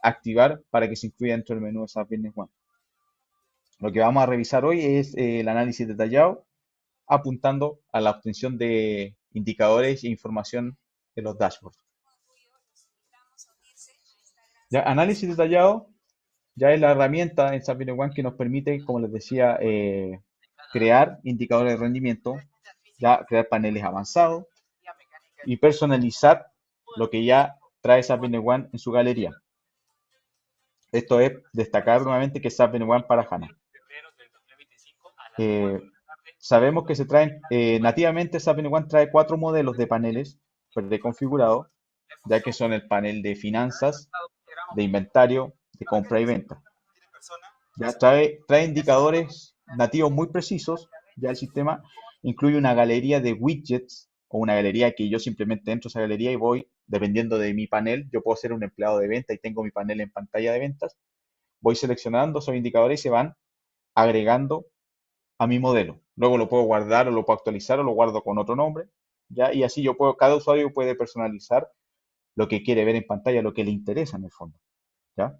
activar para que se incluya dentro del menú de SAP Business One. Lo que vamos a revisar hoy es el análisis detallado, apuntando a la obtención de indicadores e información de los dashboards. Ya, análisis detallado ya es la herramienta en SAP Business One que nos permite, como les decía, crear indicadores de rendimiento, ya crear paneles avanzados y personalizar lo que ya trae SAP Business One en su galería. Esto es destacar nuevamente que SAP Business One para HANA. Eh, Sabemos que se traen, nativamente SAP One trae cuatro modelos de paneles preconfigurados, ya que son el panel de finanzas, de inventario, de compra y venta. Ya trae indicadores nativos muy precisos. Ya el sistema incluye una galería de widgets o una galería que yo simplemente entro a esa galería y voy, dependiendo de mi panel, yo puedo ser un empleado de venta y tengo mi panel en pantalla de ventas, voy seleccionando esos indicadores y se van agregando a mi modelo. Luego lo puedo guardar o lo puedo actualizar o lo guardo con otro nombre, ¿ya? Y así yo puedo, cada usuario puede personalizar lo que quiere ver en pantalla, lo que le interesa en el fondo, ¿ya?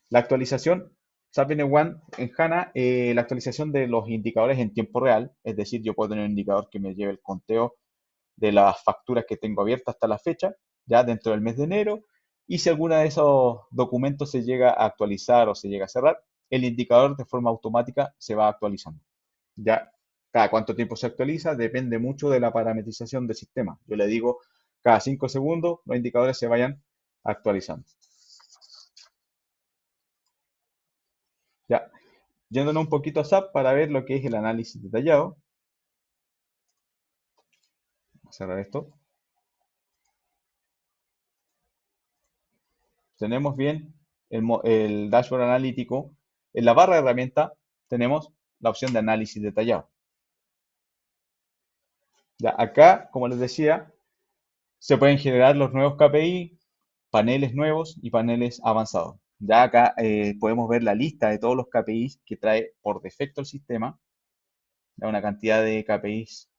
La actualización, SAP One en HANA, la actualización de los indicadores en tiempo real, es decir, yo puedo tener un indicador que me lleve el conteo de las facturas que tengo abiertas hasta la fecha, ya dentro del mes de enero, y si alguno de esos documentos se llega a actualizar o se llega a cerrar, el indicador de forma automática se va actualizando. Ya cada cuánto tiempo se actualiza depende mucho de la parametrización del sistema. Yo le digo, cada 5 segundos los indicadores se vayan actualizando. Ya, yéndonos un poquito a SAP para ver lo que es el análisis detallado. Vamos a cerrar esto. Tenemos bien el dashboard analítico. En la barra de herramienta tenemos la opción de análisis detallado. Ya, acá, como les decía, se pueden generar los nuevos KPI, paneles nuevos y paneles avanzados. Ya acá podemos ver la lista de todos los KPIs que trae por defecto el sistema, ya una cantidad de KPIs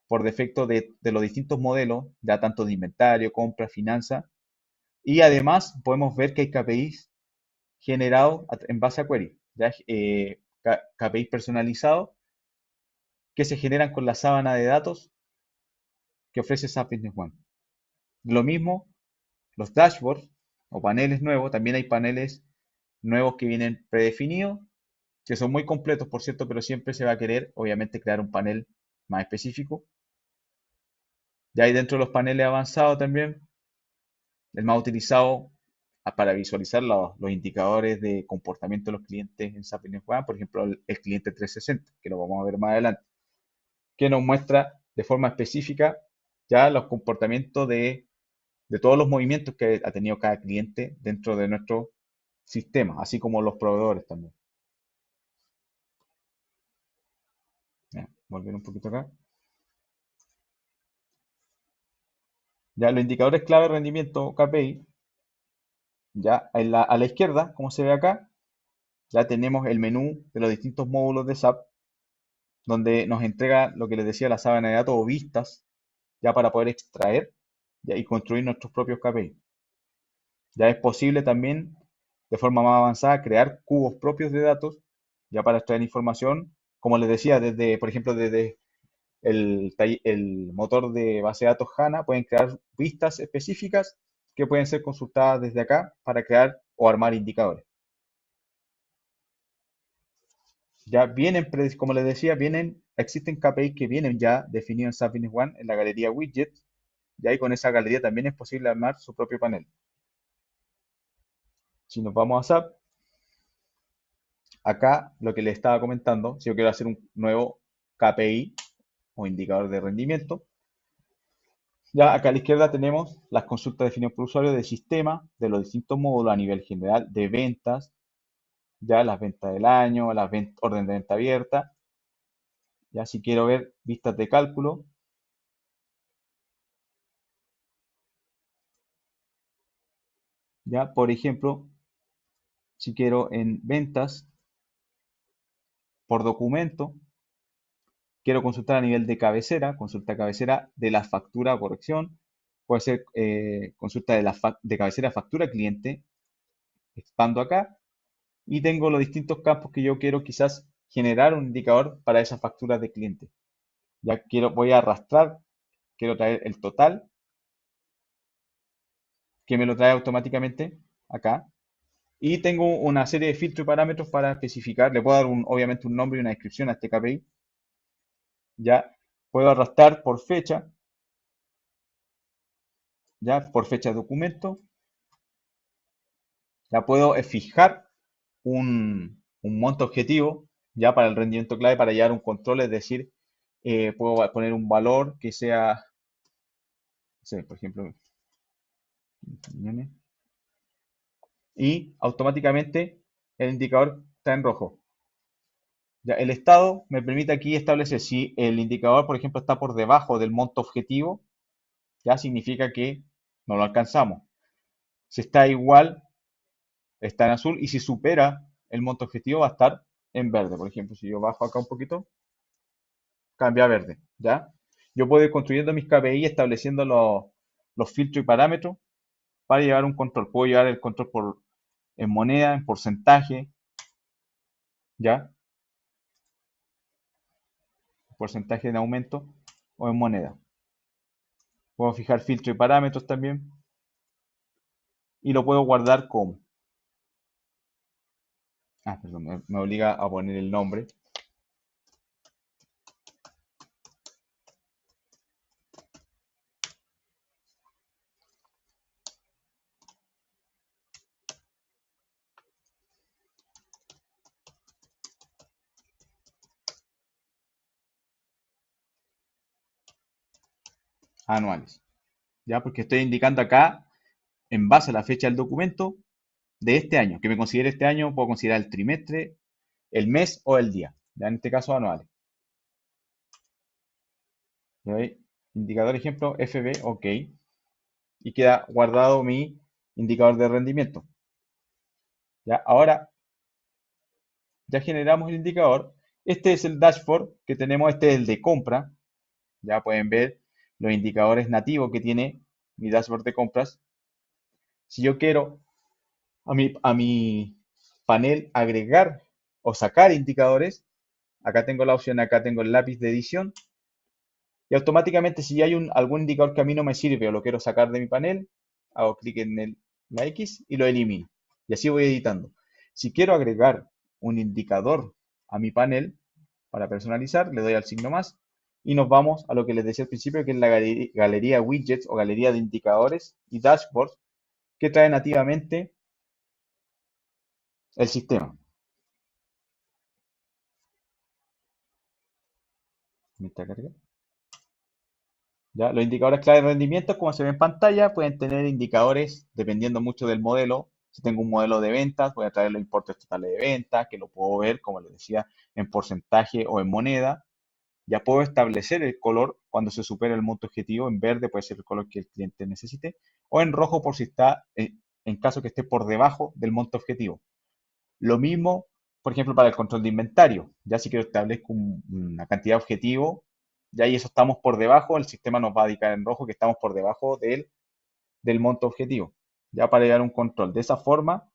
por defecto de los distintos modelos, ya tanto de inventario, compra, finanza, y además podemos ver que hay KPIs generados en base a query, ya KPIs personalizados que se generan con la sábana de datos que ofrece SAP Business One. Lo mismo, los dashboards o paneles nuevos, también hay paneles nuevos que vienen predefinidos, que son muy completos, por cierto, pero siempre se va a querer, obviamente, crear un panel más específico. Ya hay dentro de los paneles avanzados también, el más utilizado para visualizar los indicadores de comportamiento de los clientes en SAP Business One, por ejemplo, el cliente 360, que lo vamos a ver más adelante, que nos muestra de forma específica ya los comportamientos de todos los movimientos que ha tenido cada cliente dentro de nuestro sistema, así como los proveedores también. Ya, volver un poquito acá. Ya los indicadores clave de rendimiento KPI, ya a la izquierda, como se ve acá, ya tenemos el menú de los distintos módulos de SAP, donde nos entrega lo que les decía la sábana de datos o vistas, ya para poder extraer ya, y construir nuestros propios KPI. Ya es posible también, de forma más avanzada, crear cubos propios de datos, ya para extraer información, como les decía, desde, por ejemplo, desde el motor de base de datos HANA, pueden crear vistas específicas que pueden ser consultadas desde acá para crear o armar indicadores. Ya vienen, como les decía, existen KPIs que vienen ya definidos en SAP Business One en la galería widgets, y ahí con esa galería también es posible armar su propio panel. Si nos vamos a SAP, acá lo que les estaba comentando, si yo quiero hacer un nuevo KPI o indicador de rendimiento, ya acá a la izquierda tenemos las consultas definidas por usuario del sistema, de los distintos módulos a nivel general, de ventas, ya las ventas del año, orden de venta abierta, ya si quiero ver vistas de cálculo, ya por ejemplo, si quiero en ventas por documento, quiero consultar a nivel de cabecera, consulta cabecera de la factura o corrección, puede ser consulta de cabecera factura cliente, expando acá y tengo los distintos campos que yo quiero quizás generar un indicador para esas facturas de cliente. Ya voy a arrastrar, quiero traer el total, que me lo trae automáticamente acá. Y tengo una serie de filtros y parámetros para especificar. Le puedo dar obviamente un nombre y una descripción a este KPI. Ya puedo arrastrar por fecha, ya por fecha de documento. Ya puedo fijar un monto objetivo. ya para el rendimiento clave, para llevar un control, es decir, puedo poner un valor que sea, no sé, por ejemplo, y automáticamente el indicador está en rojo. Ya, el estado me permite aquí establecer si el indicador, por ejemplo, está por debajo del monto objetivo, ya significa que no lo alcanzamos. Si está igual, está en azul, y si supera el monto objetivo va a estar en verde. Por ejemplo, si yo bajo acá un poquito, cambia a verde, ¿ya? Yo puedo ir construyendo mis KPI estableciendo los filtros y parámetros para llevar un control. Puedo llevar el control en moneda, en porcentaje, ¿ya? Porcentaje en aumento o en moneda. Puedo fijar filtros y parámetros también y lo puedo guardar como. Ah, perdón, me obliga a poner el nombre. Anuales. ¿Ya? Porque estoy indicando acá, en base a la fecha del documento, de este año. Que me considere este año, puedo considerar el trimestre, el mes o el día. ¿Ya? En este caso, anuales. ¿Ya? Indicador ejemplo, FB, ok. Y queda guardado mi indicador de rendimiento. ¿Ya? Ahora, ya generamos el indicador. Este es el dashboard que tenemos, este es el de compra. Ya pueden ver los indicadores nativos que tiene mi dashboard de compras. Si yo quiero a mi panel agregar o sacar indicadores, acá tengo la opción, acá tengo el lápiz de edición y automáticamente si hay algún indicador que a mí no me sirve o lo quiero sacar de mi panel, hago clic en la X y lo elimino. Y así voy editando. Si quiero agregar un indicador a mi panel para personalizar, le doy al signo más y nos vamos a lo que les decía al principio, que es la galería widgets o galería de indicadores y dashboards que trae nativamente el sistema. ¿Me está cargando? ¿Ya? Los indicadores clave de rendimiento, como se ve en pantalla, pueden tener indicadores dependiendo mucho del modelo. Si tengo un modelo de ventas, voy a traer los importes totales de ventas, que lo puedo ver, como les decía, en porcentaje o en moneda. Ya puedo establecer el color cuando se supera el monto objetivo. En verde puede ser el color que el cliente necesite. O en rojo por si está, en caso que esté por debajo del monto objetivo. Lo mismo, por ejemplo, para el control de inventario. Ya si quiero establezco una cantidad objetivo, ya y eso estamos por debajo, el sistema nos va a indicar en rojo que estamos por debajo del monto objetivo. Ya para llegar a un control. De esa forma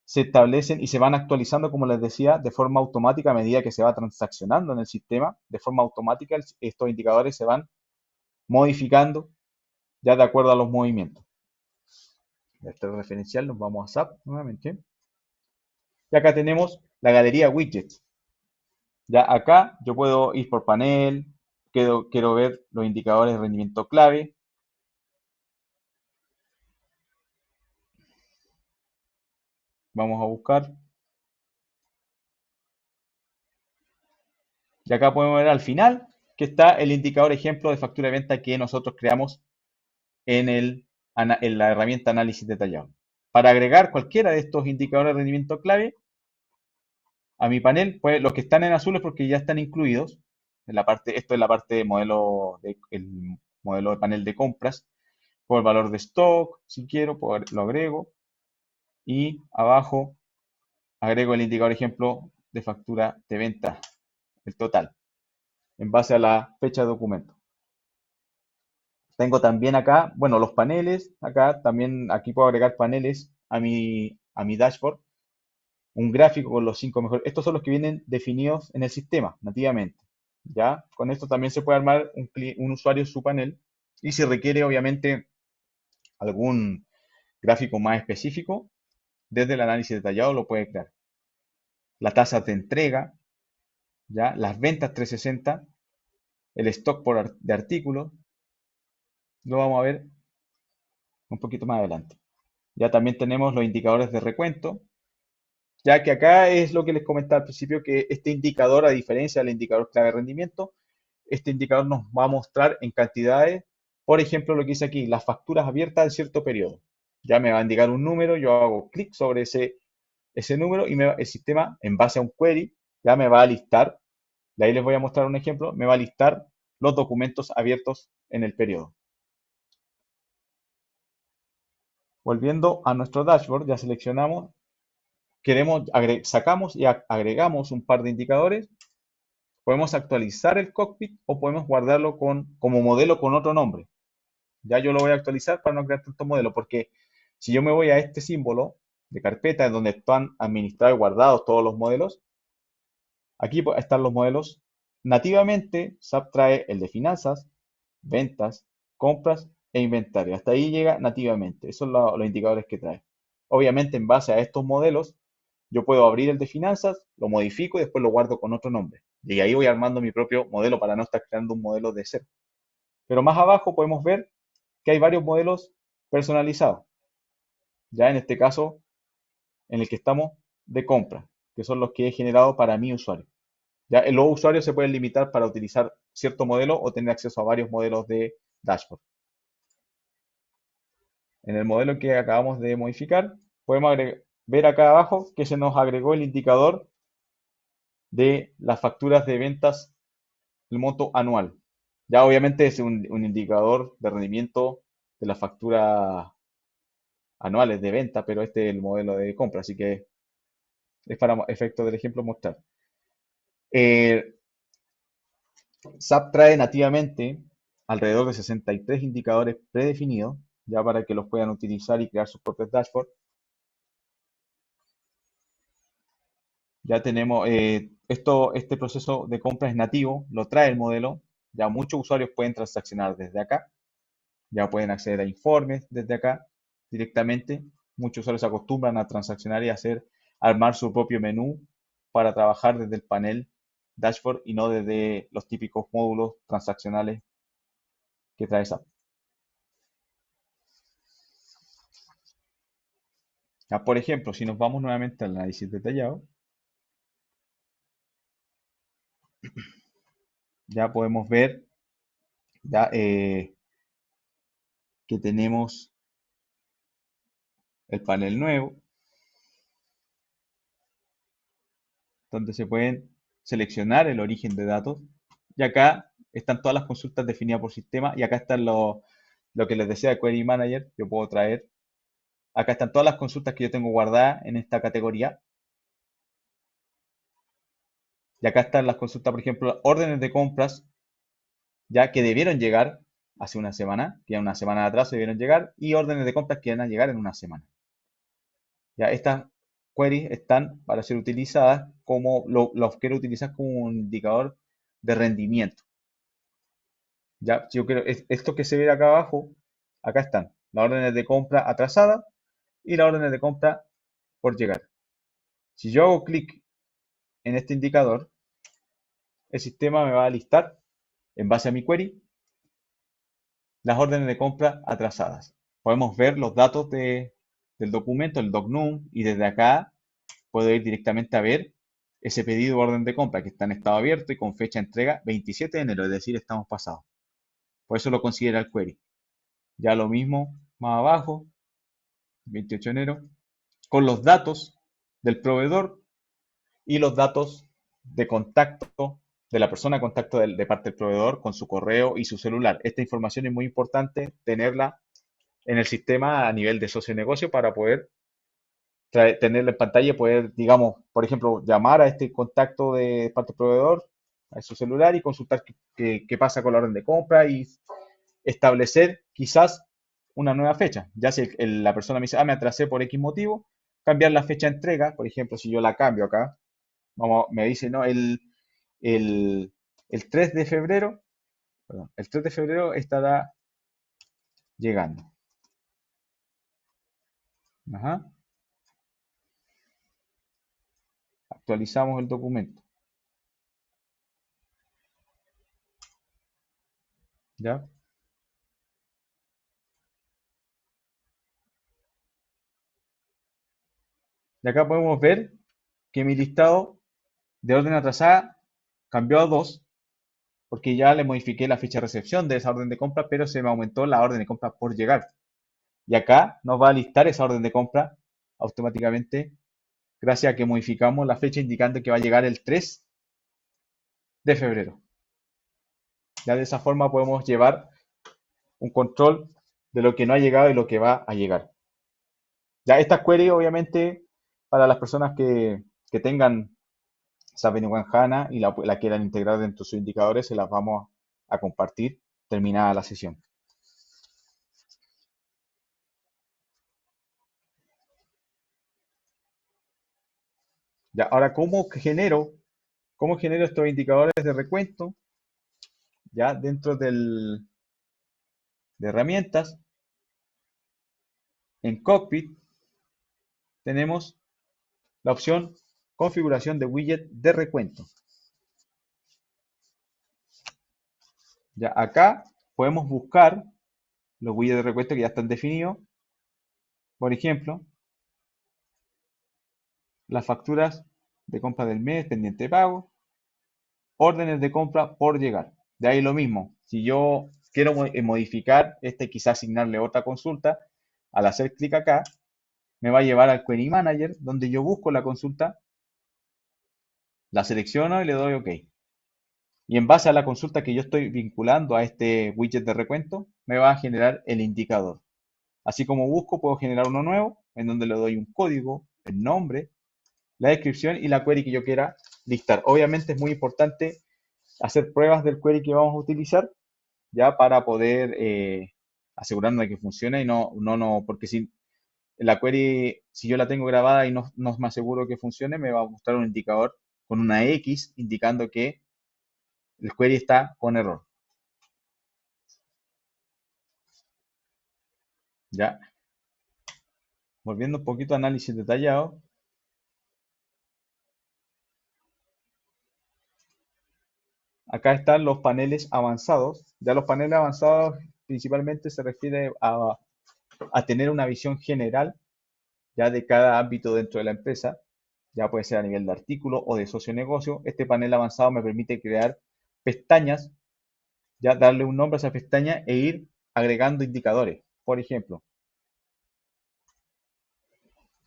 se establecen y se van actualizando, como les decía, de forma automática a medida que se va transaccionando en el sistema. De forma automática estos indicadores se van modificando ya de acuerdo a los movimientos. Este referencial, nos vamos a SAP nuevamente. Y acá tenemos la galería widgets. Ya acá yo puedo ir por panel, quiero ver los indicadores de rendimiento clave. Vamos a buscar. Y acá podemos ver al final que está el indicador ejemplo de factura de venta que nosotros creamos en la herramienta análisis detallado. Para agregar cualquiera de estos indicadores de rendimiento clave a mi panel, pues los que están en azul es porque ya están incluidos. Esto es la parte de el modelo de panel de compras. Por el valor de stock, si quiero, lo agrego. Y abajo agrego el indicador ejemplo de factura de venta, el total, en base a la fecha de documento. Tengo también acá, bueno, los paneles, acá también, aquí puedo agregar paneles a mi dashboard, un gráfico con los 5 mejores. Estos son los que vienen definidos en el sistema, nativamente. ¿Ya? Con esto también se puede armar un usuario su panel y si requiere, obviamente, algún gráfico más específico, desde el análisis detallado lo puede crear. La tasa de entrega, ¿ya? Las ventas 360, el stock de artículos, lo vamos a ver un poquito más adelante. Ya también tenemos los indicadores de recuento, Ya que acá es lo que les comentaba al principio, que este indicador, a diferencia del indicador clave de rendimiento, este indicador nos va a mostrar en cantidades, por ejemplo, lo que dice aquí, las facturas abiertas en cierto periodo. Ya me va a indicar un número, yo hago clic sobre ese número y el sistema, en base a un query, ya me va a listar, de ahí les voy a mostrar un ejemplo, me va a listar los documentos abiertos en el periodo. Volviendo a nuestro dashboard, ya seleccionamos, sacamos y agregamos un par de indicadores. Podemos actualizar el cockpit o podemos guardarlo como modelo con otro nombre. Ya yo lo voy a actualizar para no crear tantos modelos, porque si yo me voy a este símbolo de carpeta en donde están administrados y guardados todos los modelos, aquí están los modelos. Nativamente, SAP trae el de finanzas, ventas, compras e inventario. Hasta ahí llega nativamente. Esos son los indicadores que trae. Obviamente, en base a estos modelos, yo puedo abrir el de finanzas, lo modifico y después lo guardo con otro nombre. Y ahí voy armando mi propio modelo para no estar creando un modelo de cero. Pero más abajo podemos ver que hay varios modelos personalizados. Ya en este caso, en el que estamos de compra, que son los que he generado para mi usuario. Ya los usuarios se pueden limitar para utilizar cierto modelo o tener acceso a varios modelos de dashboard. En el modelo que acabamos de modificar, podemos ver acá abajo que se nos agregó el indicador de las facturas de ventas, el monto anual. Ya obviamente es un indicador de rendimiento de las facturas anuales de venta, pero este es el modelo de compra, así que es para efectos del ejemplo mostrar. Eh, SAP trae nativamente alrededor de 63 indicadores predefinidos, ya para que los puedan utilizar y crear sus propios dashboards. Ya tenemos este proceso de compra es nativo, lo trae el modelo. Ya muchos usuarios pueden transaccionar desde acá, ya pueden acceder a informes desde acá directamente. Muchos usuarios se acostumbran a transaccionar y armar su propio menú para trabajar desde el panel dashboard y no desde los típicos módulos transaccionales que trae SAP. Ya, por ejemplo, si nos vamos nuevamente al análisis detallado, ya podemos ver ya, que tenemos el panel nuevo, donde se pueden seleccionar el origen de datos. Y acá están todas las consultas definidas por sistema. Y acá están lo que les decía de Query Manager. Yo puedo traer. Acá están todas las consultas que yo tengo guardadas en esta categoría. Y acá están las consultas, por ejemplo, órdenes de compras, ya que debieron llegar hace una semana, que ya una semana atrás debieron llegar, y órdenes de compras que van a llegar en una semana. Ya estas queries están para ser utilizadas como los quiero utilizar como un indicador de rendimiento. Ya, yo creo, esto que se ve acá abajo, acá están las órdenes de compra atrasadas y las órdenes de compra por llegar. Si yo hago clic en este indicador, el sistema me va a listar, en base a mi query, las órdenes de compra atrasadas. Podemos ver los datos del documento, el docnum, y desde acá puedo ir directamente a ver ese pedido de orden de compra que está en estado abierto y con fecha de entrega 27 de enero, es decir, estamos pasados. Por eso lo considera el query. Ya lo mismo más abajo, 28 de enero, con los datos del proveedor y los datos de contacto de la persona de contacto de parte del proveedor con su correo y su celular. Esta información es muy importante tenerla en el sistema a nivel de socio de negocio para poder tenerla en pantalla y poder, digamos, por ejemplo, llamar a este contacto de parte del proveedor a su celular y consultar qué pasa con la orden de compra y establecer quizás una nueva fecha. Ya si la persona me dice, me atrasé por X motivo, cambiar la fecha de entrega, por ejemplo, si yo la cambio acá, me dice, no, el, el 3 de febrero, perdón, el 3 de febrero estará llegando. Ajá. Actualizamos el documento. ¿Ya? Y acá podemos ver que mi listado de orden atrasada cambió a 2 porque ya le modifiqué la fecha de recepción de esa orden de compra, pero se me aumentó la orden de compra por llegar. Y acá nos va a listar esa orden de compra automáticamente gracias a que modificamos la fecha indicando que va a llegar el 3 de febrero. Ya de esa forma podemos llevar un control de lo que no ha llegado y lo que va a llegar. Ya estas queries, obviamente, para las personas que tengan SAP Anyone HANA y la quieran integrar dentro de sus indicadores, se las vamos a compartir terminada la sesión. Ya, ahora, cómo genero estos indicadores de recuento? Ya dentro de herramientas, en Cockpit, tenemos la opción configuración de widget de recuento. Ya acá podemos buscar los widgets de recuento que ya están definidos. Por ejemplo, las facturas de compra del mes, pendiente de pago, órdenes de compra por llegar. De ahí lo mismo. Si yo quiero modificar quizás asignarle otra consulta, al hacer clic acá, me va a llevar al Query Manager, donde yo busco la consulta, la selecciono y le doy OK. Y en base a la consulta que yo estoy vinculando a este widget de recuento, me va a generar el indicador. Así como busco, puedo generar uno nuevo, en donde le doy un código, el nombre, la descripción y la query que yo quiera listar. Obviamente es muy importante hacer pruebas del query que vamos a utilizar, ya para poder asegurarnos de que funcione y no, porque si la query, si yo la tengo grabada y no me aseguro que funcione, me va a mostrar un indicador con una X indicando que el query está con error. Ya, volviendo un poquito a análisis detallado, acá están los paneles avanzados. Ya los paneles avanzados principalmente se refiere a tener una visión general ya de cada ámbito dentro de la empresa, ya puede ser a nivel de artículo o de socio negocio. Este panel avanzado me permite crear pestañas, ya darle un nombre a esa pestaña e ir agregando indicadores. Por ejemplo,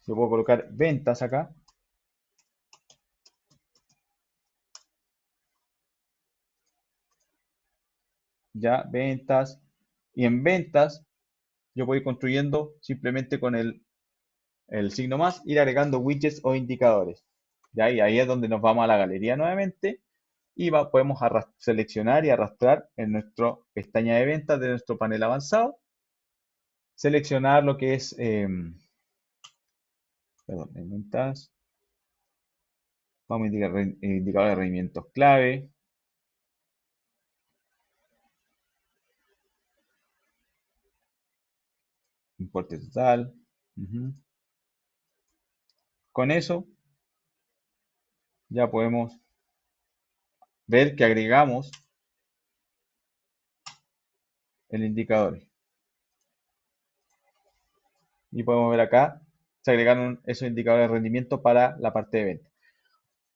yo puedo colocar ventas acá, ya ventas, y en ventas yo voy construyendo simplemente con el signo más, ir agregando widgets o indicadores. ¿Ya? Y ahí es donde nos vamos a la galería nuevamente y podemos seleccionar y arrastrar en nuestra pestaña de ventas de nuestro panel avanzado. Seleccionar lo que es, perdón, en ventas, vamos a indicar indicador de rendimientos clave. Importe total. Ujú. Con eso ya podemos ver que agregamos el indicador. Y podemos ver acá, se agregaron esos indicadores de rendimiento para la parte de venta.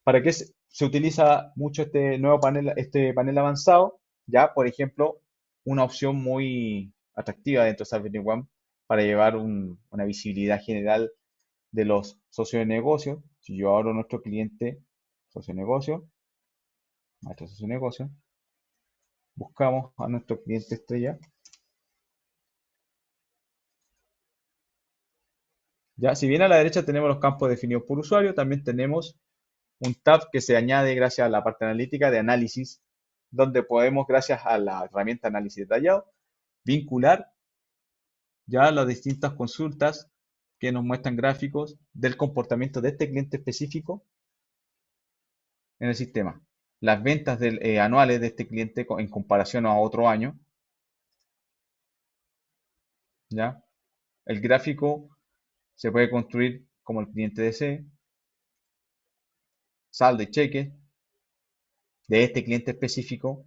¿Para qué se utiliza mucho este nuevo panel, este panel avanzado? Ya, por ejemplo, una opción muy atractiva dentro de SAP One para llevar una visibilidad general de los socios de negocio. Si yo abro nuestro cliente, socio de negocio, nuestro socio de negocio, buscamos a nuestro cliente estrella. Ya, si bien a la derecha tenemos los campos definidos por usuario, también tenemos un tab que se añade gracias a la parte analítica de análisis, donde podemos, gracias a la herramienta análisis detallado, vincular ya las distintas consultas que nos muestran gráficos del comportamiento de este cliente específico en el sistema. Las ventas anuales de este cliente en comparación a otro año, ¿ya? El gráfico se puede construir como el cliente desee, saldo y cheque de este cliente específico,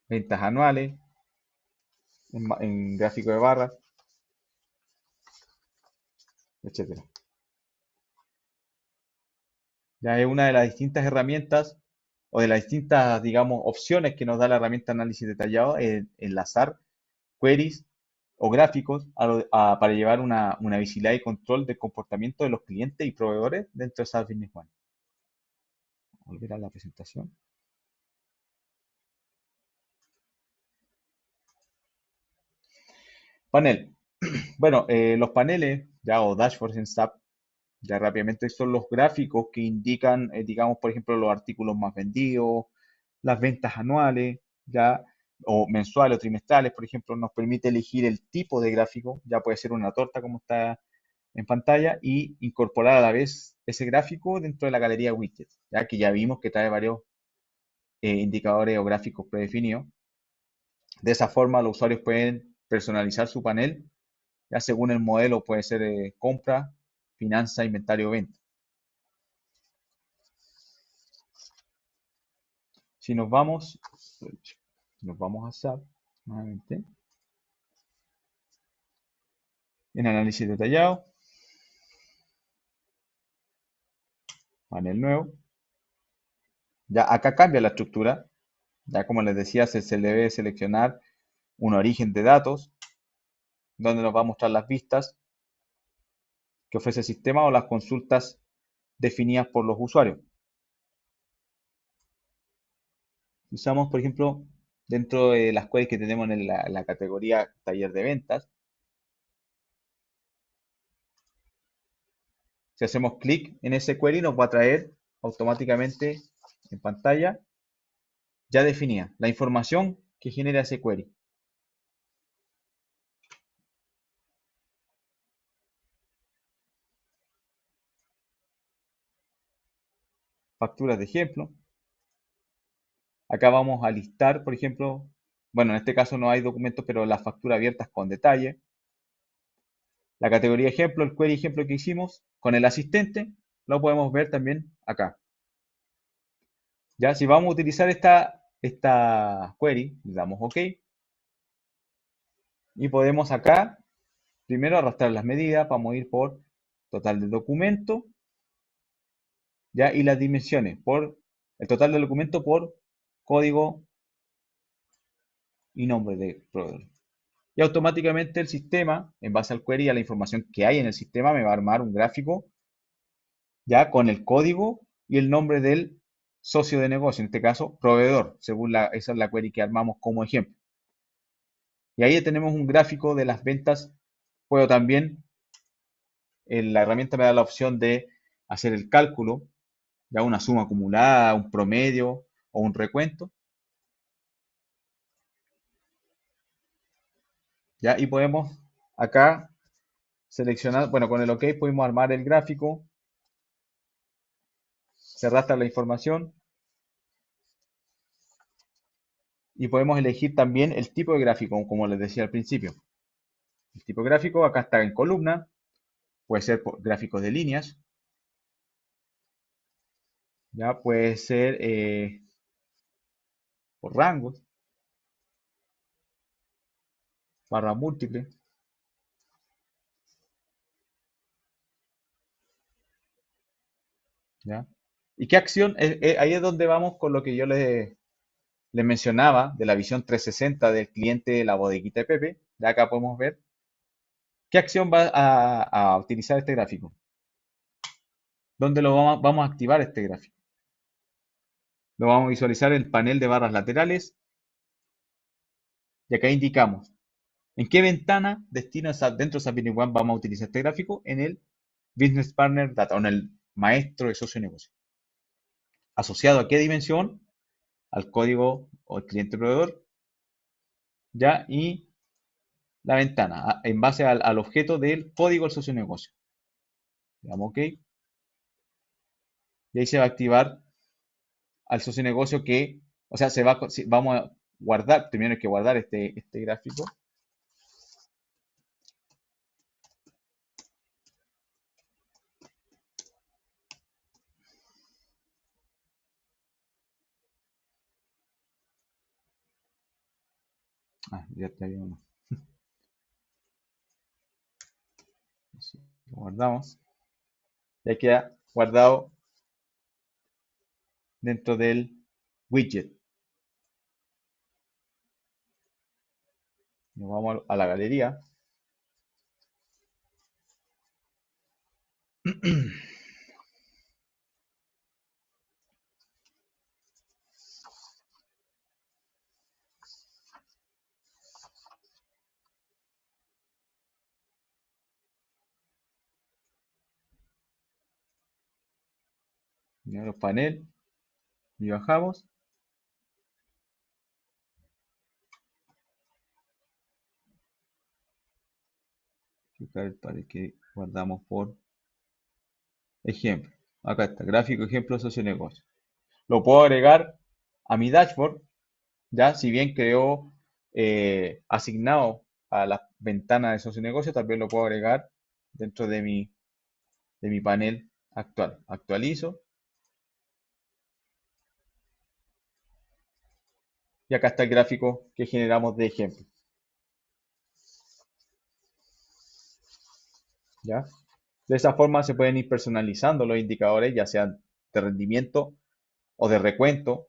ventas anuales en gráfico de barras, etcétera. Ya es una de las distintas herramientas o de las distintas, digamos, opciones que nos da la herramienta análisis detallado, enlazar queries o gráficos para llevar una visibilidad y control del comportamiento de los clientes y proveedores dentro de SAP Business One. Volver a la presentación. Panel. Bueno, los paneles ya o dashboards en SAP ya rápidamente son los gráficos que indican, digamos, por ejemplo, los artículos más vendidos, las ventas anuales, ya, o mensuales o trimestrales, por ejemplo, nos permite elegir el tipo de gráfico, ya puede ser una torta como está en pantalla, y incorporar a la vez ese gráfico dentro de la galería widgets, ya que ya vimos que trae varios indicadores o gráficos predefinidos. De esa forma, los usuarios pueden personalizar su panel, ya según el modelo, puede ser compra, finanza, inventario, venta. Si nos vamos a SAP nuevamente, en análisis detallado, panel nuevo, ya acá cambia la estructura, ya como les decía, se le debe seleccionar un origen de datos, donde nos va a mostrar las vistas que ofrece el sistema o las consultas definidas por los usuarios. Usamos, por ejemplo, dentro de las queries que tenemos en la categoría taller de ventas, si hacemos clic en ese query nos va a traer automáticamente en pantalla ya definida la información que genera ese query. Facturas de ejemplo. Acá vamos a listar, por ejemplo, bueno, en este caso no hay documentos, pero las facturas abiertas con detalle. La categoría ejemplo, el query ejemplo que hicimos con el asistente, lo podemos ver también acá. Ya, si vamos a utilizar esta query, le damos OK y podemos acá primero arrastrar las medidas, vamos a ir por total del documento, ya, y las dimensiones, por el total del documento por código y nombre de proveedor. Y automáticamente el sistema, en base al query y a la información que hay en el sistema, me va a armar un gráfico ya con el código y el nombre del socio de negocio, en este caso proveedor, según esa es la query que armamos como ejemplo. Y ahí tenemos un gráfico de las ventas. Puedo también, la herramienta me da la opción de hacer el cálculo, ya una suma acumulada, un promedio o un recuento. ¿Ya? Y podemos acá seleccionar, bueno, con el OK podemos armar el gráfico, se arrastra la información y podemos elegir también el tipo de gráfico, como les decía al principio. El tipo de gráfico acá está en columna, puede ser por gráficos de líneas, ya puede ser por rangos, barra múltiple, ¿ya? ¿Y qué acción? Ahí es donde vamos con lo que yo les mencionaba de la visión 360 del cliente de la bodeguita de Pepe. Ya acá podemos ver qué acción va a utilizar este gráfico. ¿Dónde vamos a activar este gráfico? Lo vamos a visualizar en el panel de barras laterales y acá indicamos en qué ventana dentro de SAP Business One vamos a utilizar este gráfico en el Business Partner Data o en el maestro de socio de negocio. ¿Asociado a qué dimensión? Al código o el cliente proveedor, ya, y la ventana, en base al objeto del código del socio de negocio. Le damos OK. Y ahí se va a activar al socio de negocio que, o sea, vamos a guardar, primero hay que guardar este gráfico. Ya está bien uno. Así, lo guardamos. Ya queda guardado dentro del widget. Nos vamos a la galería. Ya los paneles y bajamos. Clicar el panel que guardamos por ejemplo. Acá está, gráfico ejemplo de socio negocio. Lo puedo agregar a mi dashboard, ya si bien quedó asignado a la ventana de socio negocio, también lo puedo agregar dentro de mi panel actual. Actualizo y acá está el gráfico que generamos de ejemplo. ¿Ya? De esa forma se pueden ir personalizando los indicadores, ya sean de rendimiento o de recuento,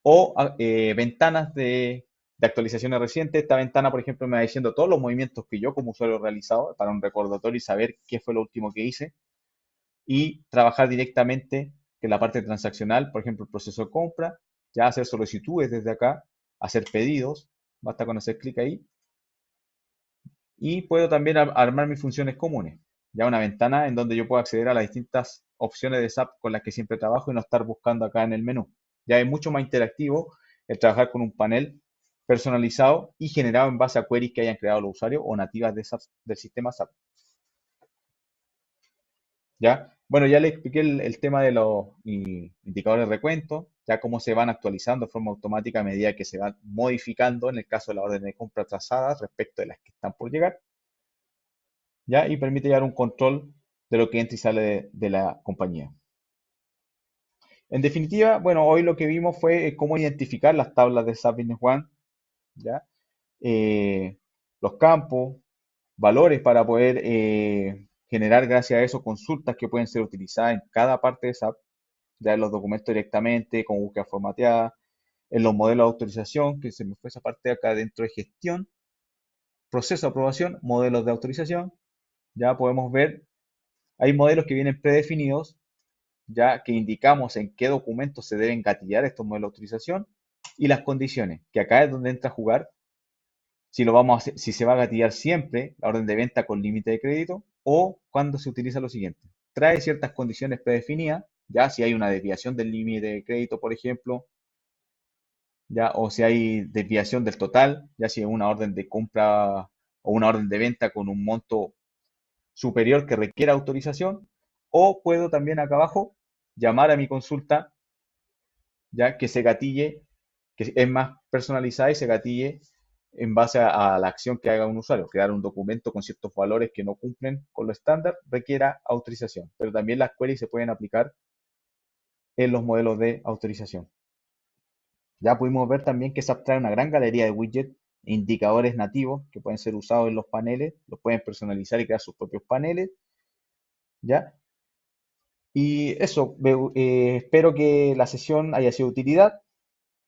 o ventanas de actualizaciones recientes. Esta ventana, por ejemplo, me va diciendo todos los movimientos que yo como usuario he realizado para un recordatorio y saber qué fue lo último que hice y trabajar directamente en la parte transaccional, por ejemplo, el proceso de compra, ya hacer solicitudes desde acá, hacer pedidos, basta con hacer clic ahí, y puedo también armar mis funciones comunes, ya una ventana en donde yo puedo acceder a las distintas opciones de SAP con las que siempre trabajo y no estar buscando acá en el menú. Ya es mucho más interactivo el trabajar con un panel personalizado y generado en base a queries que hayan creado los usuarios o nativas de SAP, del sistema SAP. ¿Ya? Bueno, ya le expliqué el tema de los indicadores de recuento, ya cómo se van actualizando de forma automática a medida que se van modificando en el caso de la orden de compra trazadas respecto de las que están por llegar, ¿ya? Y permite llevar un control de lo que entra y sale de la compañía. En definitiva, bueno, hoy lo que vimos fue cómo identificar las tablas de SAP Business One, ¿ya? Los campos, valores para poder generar gracias a eso consultas que pueden ser utilizadas en cada parte de SAP, ya en los documentos directamente, con búsqueda formateada, en los modelos de autorización, que se me fue esa parte de acá dentro de gestión, proceso de aprobación, modelos de autorización, ya podemos ver, hay modelos que vienen predefinidos, ya que indicamos en qué documentos se deben gatillar estos modelos de autorización y las condiciones, que acá es donde entra a jugar si lo vamos a hacer, si se va a gatillar siempre la orden de venta con límite de crédito o cuando se utiliza lo siguiente. Trae ciertas condiciones predefinidas, ya si hay una desviación del límite de crédito, por ejemplo, ya o si hay desviación del total, ya si es una orden de compra o una orden de venta con un monto superior que requiera autorización, o puedo también acá abajo llamar a mi consulta, ya que se gatille, que es más personalizada y se gatille en base a la acción que haga un usuario, crear un documento con ciertos valores que no cumplen con lo estándar, requiera autorización. Pero también las queries se pueden aplicar en los modelos de autorización. Ya pudimos ver también que se abstrae una gran galería de widgets, indicadores nativos que pueden ser usados en los paneles, los pueden personalizar y crear sus propios paneles, ¿ya? Y eso, espero que la sesión haya sido de utilidad.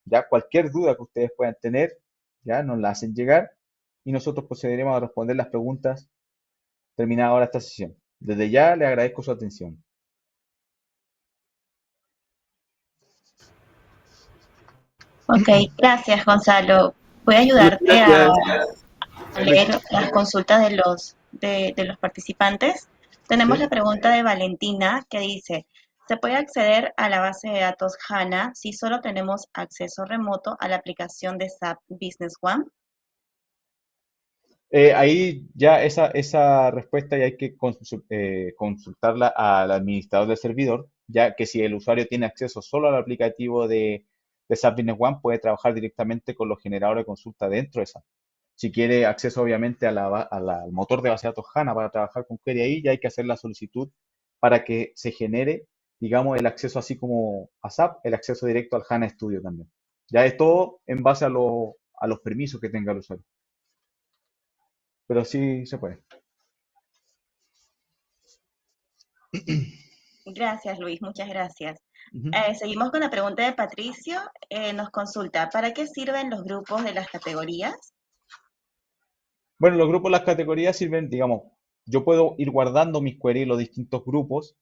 Ya cualquier duda que ustedes puedan tener, ya nos la hacen llegar y nosotros procederemos a responder las preguntas terminada ahora esta sesión. Desde ya le agradezco su atención. Ok, gracias Gonzalo. Voy a ayudarte a leer las consultas de los participantes. Tenemos la ¿Sí? pregunta de Valentina que dice, ¿se puede acceder a la base de datos HANA si solo tenemos acceso remoto a la aplicación de SAP Business One? Ahí ya esa respuesta ya hay que consultarla al administrador del servidor, ya que si el usuario tiene acceso solo al aplicativo de SAP Business One, puede trabajar directamente con los generadores de consulta dentro de SAP. Si quiere acceso obviamente al motor de base de datos HANA para trabajar con query ahí, ya hay que hacer la solicitud para que se genere, digamos, el acceso así como a SAP, el acceso directo al HANA Studio también. Ya es todo en base a los permisos que tenga el usuario, pero sí se puede. Gracias, Luis, muchas gracias. Ujú. Seguimos con la pregunta de Patricio. Nos consulta, ¿para qué sirven los grupos de las categorías? Bueno, los grupos, las categorías sirven, digamos, yo puedo ir guardando mis queries en los distintos grupos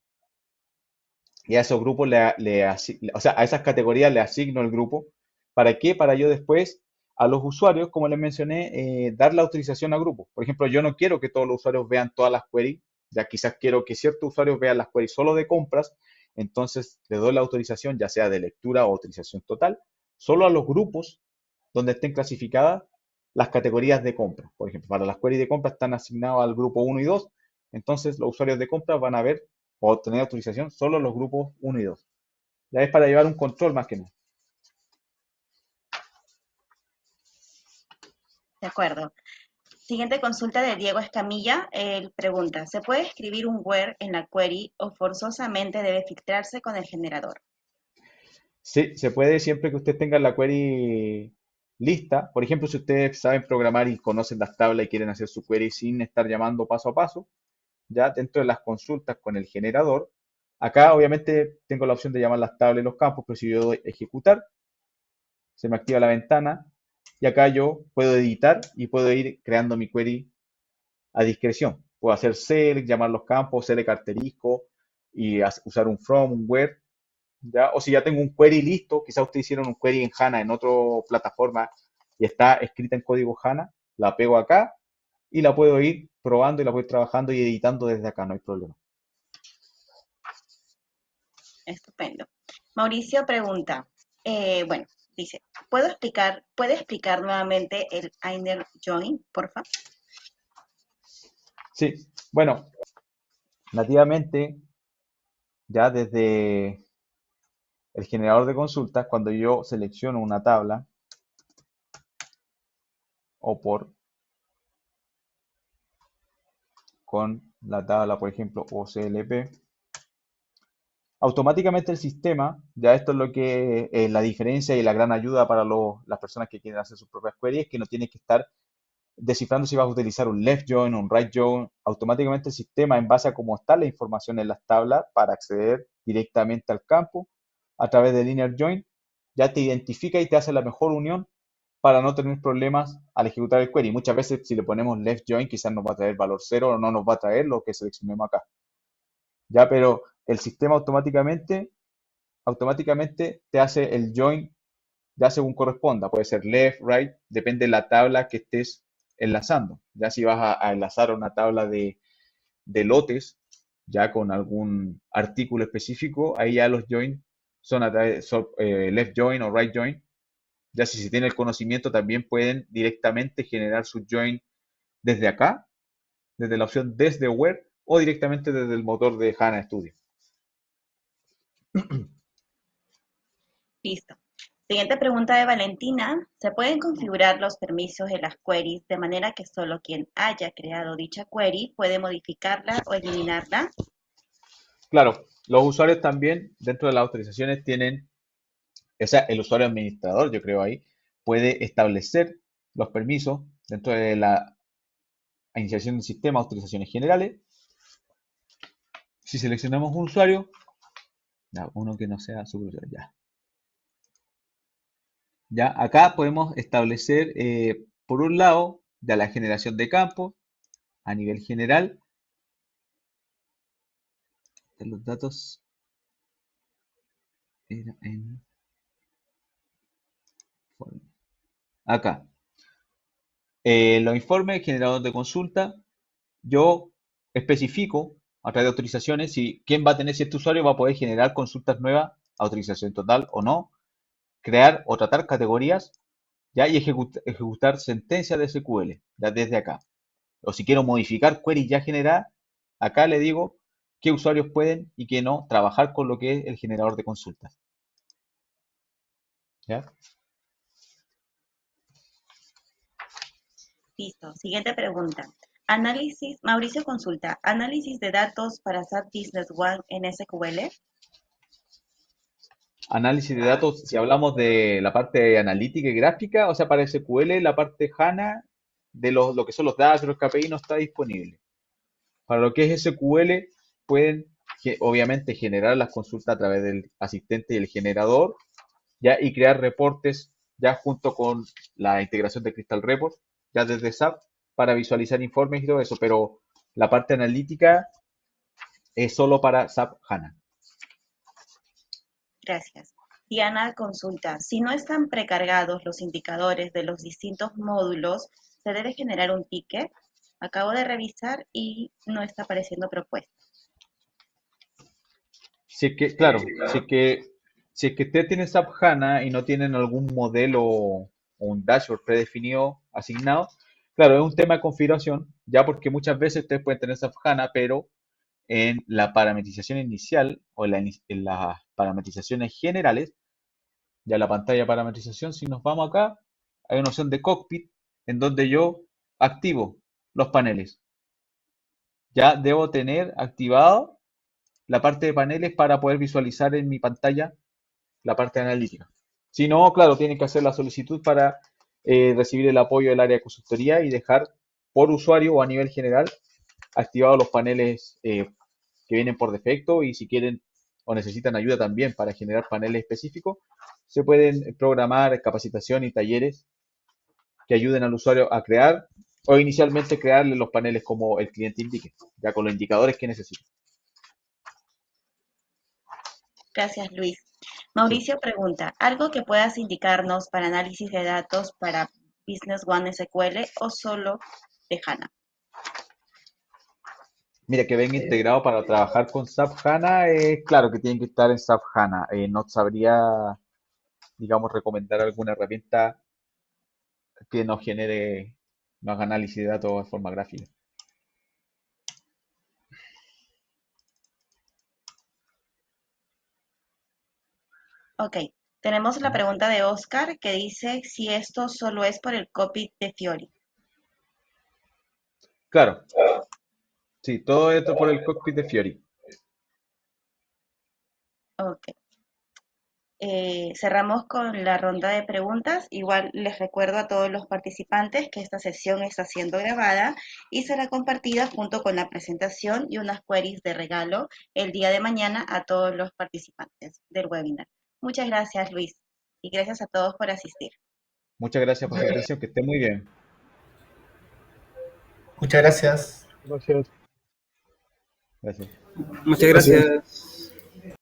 y a esos grupos o sea, a esas categorías le asigno el grupo. ¿Para qué? Para yo después a los usuarios, como les mencioné, dar la autorización a grupos. Por ejemplo, yo no quiero que todos los usuarios vean todas las queries, ya quizás quiero que ciertos usuarios vean las queries solo de compras, entonces le doy la autorización, ya sea de lectura o autorización total, solo a los grupos donde estén clasificadas las categorías de compra. Por ejemplo, para las queries de compra están asignadas al grupo uno y 2, entonces los usuarios de compra van a ver o obtener autorización solo los grupos uno y 2. Ya es para llevar un control más que nada. De acuerdo. Siguiente consulta de Diego Escamilla. Él pregunta, ¿se puede escribir un where en la query o forzosamente debe filtrarse con el generador? Sí, se puede siempre que usted tenga la query lista. Por ejemplo, si ustedes saben programar y conocen las tablas y quieren hacer su query sin estar llamando paso a paso, ya dentro de las consultas con el generador, acá obviamente tengo la opción de llamar las tablas y los campos, pero si yo doy ejecutar, se me activa la ventana y acá yo puedo editar y puedo ir creando mi query a discreción. Puedo hacer select, llamar los campos, select asterisco y usar un from, un where, ¿ya? O si ya tengo un query listo, quizás ustedes hicieron un query en HANA en otra plataforma y está escrita en código HANA, la pego acá y la puedo ir probando y la puedo ir trabajando y editando desde acá, no hay problema. Estupendo. Mauricio pregunta, bueno, dice, ¿puede explicar nuevamente el inner join, porfa? Sí, bueno, nativamente ya desde el generador de consultas, cuando yo selecciono una tabla o por con la tabla, por ejemplo, OCLP, automáticamente el sistema, ya esto es lo que es la diferencia y la gran ayuda para las personas que quieren hacer sus propias queries, que no tienen que estar descifrando si vas a utilizar un left join o un right join. Automáticamente el sistema, en base a cómo está la información en las tablas, para acceder directamente al campo a través del inner join, ya te identifica y te hace la mejor unión para no tener problemas al ejecutar el query. Muchas veces si le ponemos left join quizás nos va a traer valor cero o no nos va a traer lo que seleccionemos acá. Ya, pero el sistema automáticamente te hace el join ya según corresponda. Puede ser left, right, depende de la tabla que estés enlazando. Ya si vas a enlazar una tabla de lotes, ya con algún artículo específico, ahí ya los join son left join o right join. Ya si se tiene el conocimiento, también pueden directamente generar su join desde acá, desde la opción desde where o directamente desde el motor de HANA Studio. Listo. Siguiente pregunta de Valentina. ¿Se pueden configurar los permisos de las queries de manera que solo quien haya creado dicha query puede modificarla o eliminarla? Claro, los usuarios también dentro de las autorizaciones tienen, o sea, el usuario administrador, yo creo ahí, puede establecer los permisos dentro de la iniciación del sistema, autorizaciones generales. Si seleccionamos un usuario, ya, uno que no sea supervisor, ya. Ya acá podemos establecer, por un lado, ya la generación de campos a nivel general, de los datos era en acá. Los informes, generador de consulta, yo especifico a través de autorizaciones si quién va a tener, si este usuario va a poder generar consultas nuevas, autorización total o no, crear o tratar categorías, ya y ejecutar sentencias de SQL, ya desde acá. O si quiero modificar queries ya generadas, acá le digo qué usuarios pueden y qué no trabajar con lo que es el generador de consultas. ¿Ya? Listo. Siguiente pregunta. Análisis, Mauricio consulta, ¿análisis de datos para SAP Business One en SQL? Análisis de datos, si hablamos de la parte analítica y gráfica, o sea, para SQL, la parte HANA de lo que son los datos, los KPI no está disponible. Para lo que es SQL, pueden obviamente generar las consultas a través del asistente y el generador, ya, y crear reportes ya junto con la integración de Crystal Report, ya desde SAP, para visualizar informes y todo eso, pero la parte analítica es solo para SAP HANA. Gracias. Diana consulta, si no están precargados los indicadores de los distintos módulos, ¿se debe generar un ticket? Acabo de revisar y no está apareciendo propuesta. Si es que, claro, si es que usted tiene SAP HANA y no tienen algún modelo o un dashboard predefinido asignado, claro, es un tema de configuración, ya porque muchas veces ustedes pueden tener SAP HANA, pero en la parametrización inicial o en las parametrizaciones generales, ya la pantalla de parametrización, si nos vamos acá, hay una opción de cockpit en donde yo activo los paneles. Ya debo tener activado la parte de paneles para poder visualizar en mi pantalla la parte analítica. Si no, claro, tienen que hacer la solicitud para recibir el apoyo del área de consultoría y dejar por usuario o a nivel general activados los paneles que vienen por defecto, y si quieren o necesitan ayuda también para generar paneles específicos, se pueden programar capacitación y talleres que ayuden al usuario a crear o inicialmente crearle los paneles como el cliente indique, ya con los indicadores que necesita. Gracias, Luis. Sí. Mauricio pregunta, ¿algo que puedas indicarnos para análisis de datos para Business One SQL o solo de HANA? Mira, que venga integrado para trabajar con SAP HANA, claro que tienen que estar en SAP HANA. No sabría, digamos, recomendar alguna herramienta que nos genere, nos haga análisis de datos de forma gráfica. Ok, tenemos la pregunta de Oscar que dice si esto solo es por el copy de Fiori. Claro, sí, todo esto por el cockpit de Fiori. Ok. Cerramos con la ronda de preguntas. Igual les recuerdo a todos los participantes que esta sesión está siendo grabada y será compartida junto con la presentación y unas queries de regalo el día de mañana a todos los participantes del webinar. Muchas gracias, Luis, y gracias a todos por asistir. Muchas gracias por su atención, que esté muy bien. Muchas gracias. Gracias. Gracias. Muchas Gracias. gracias.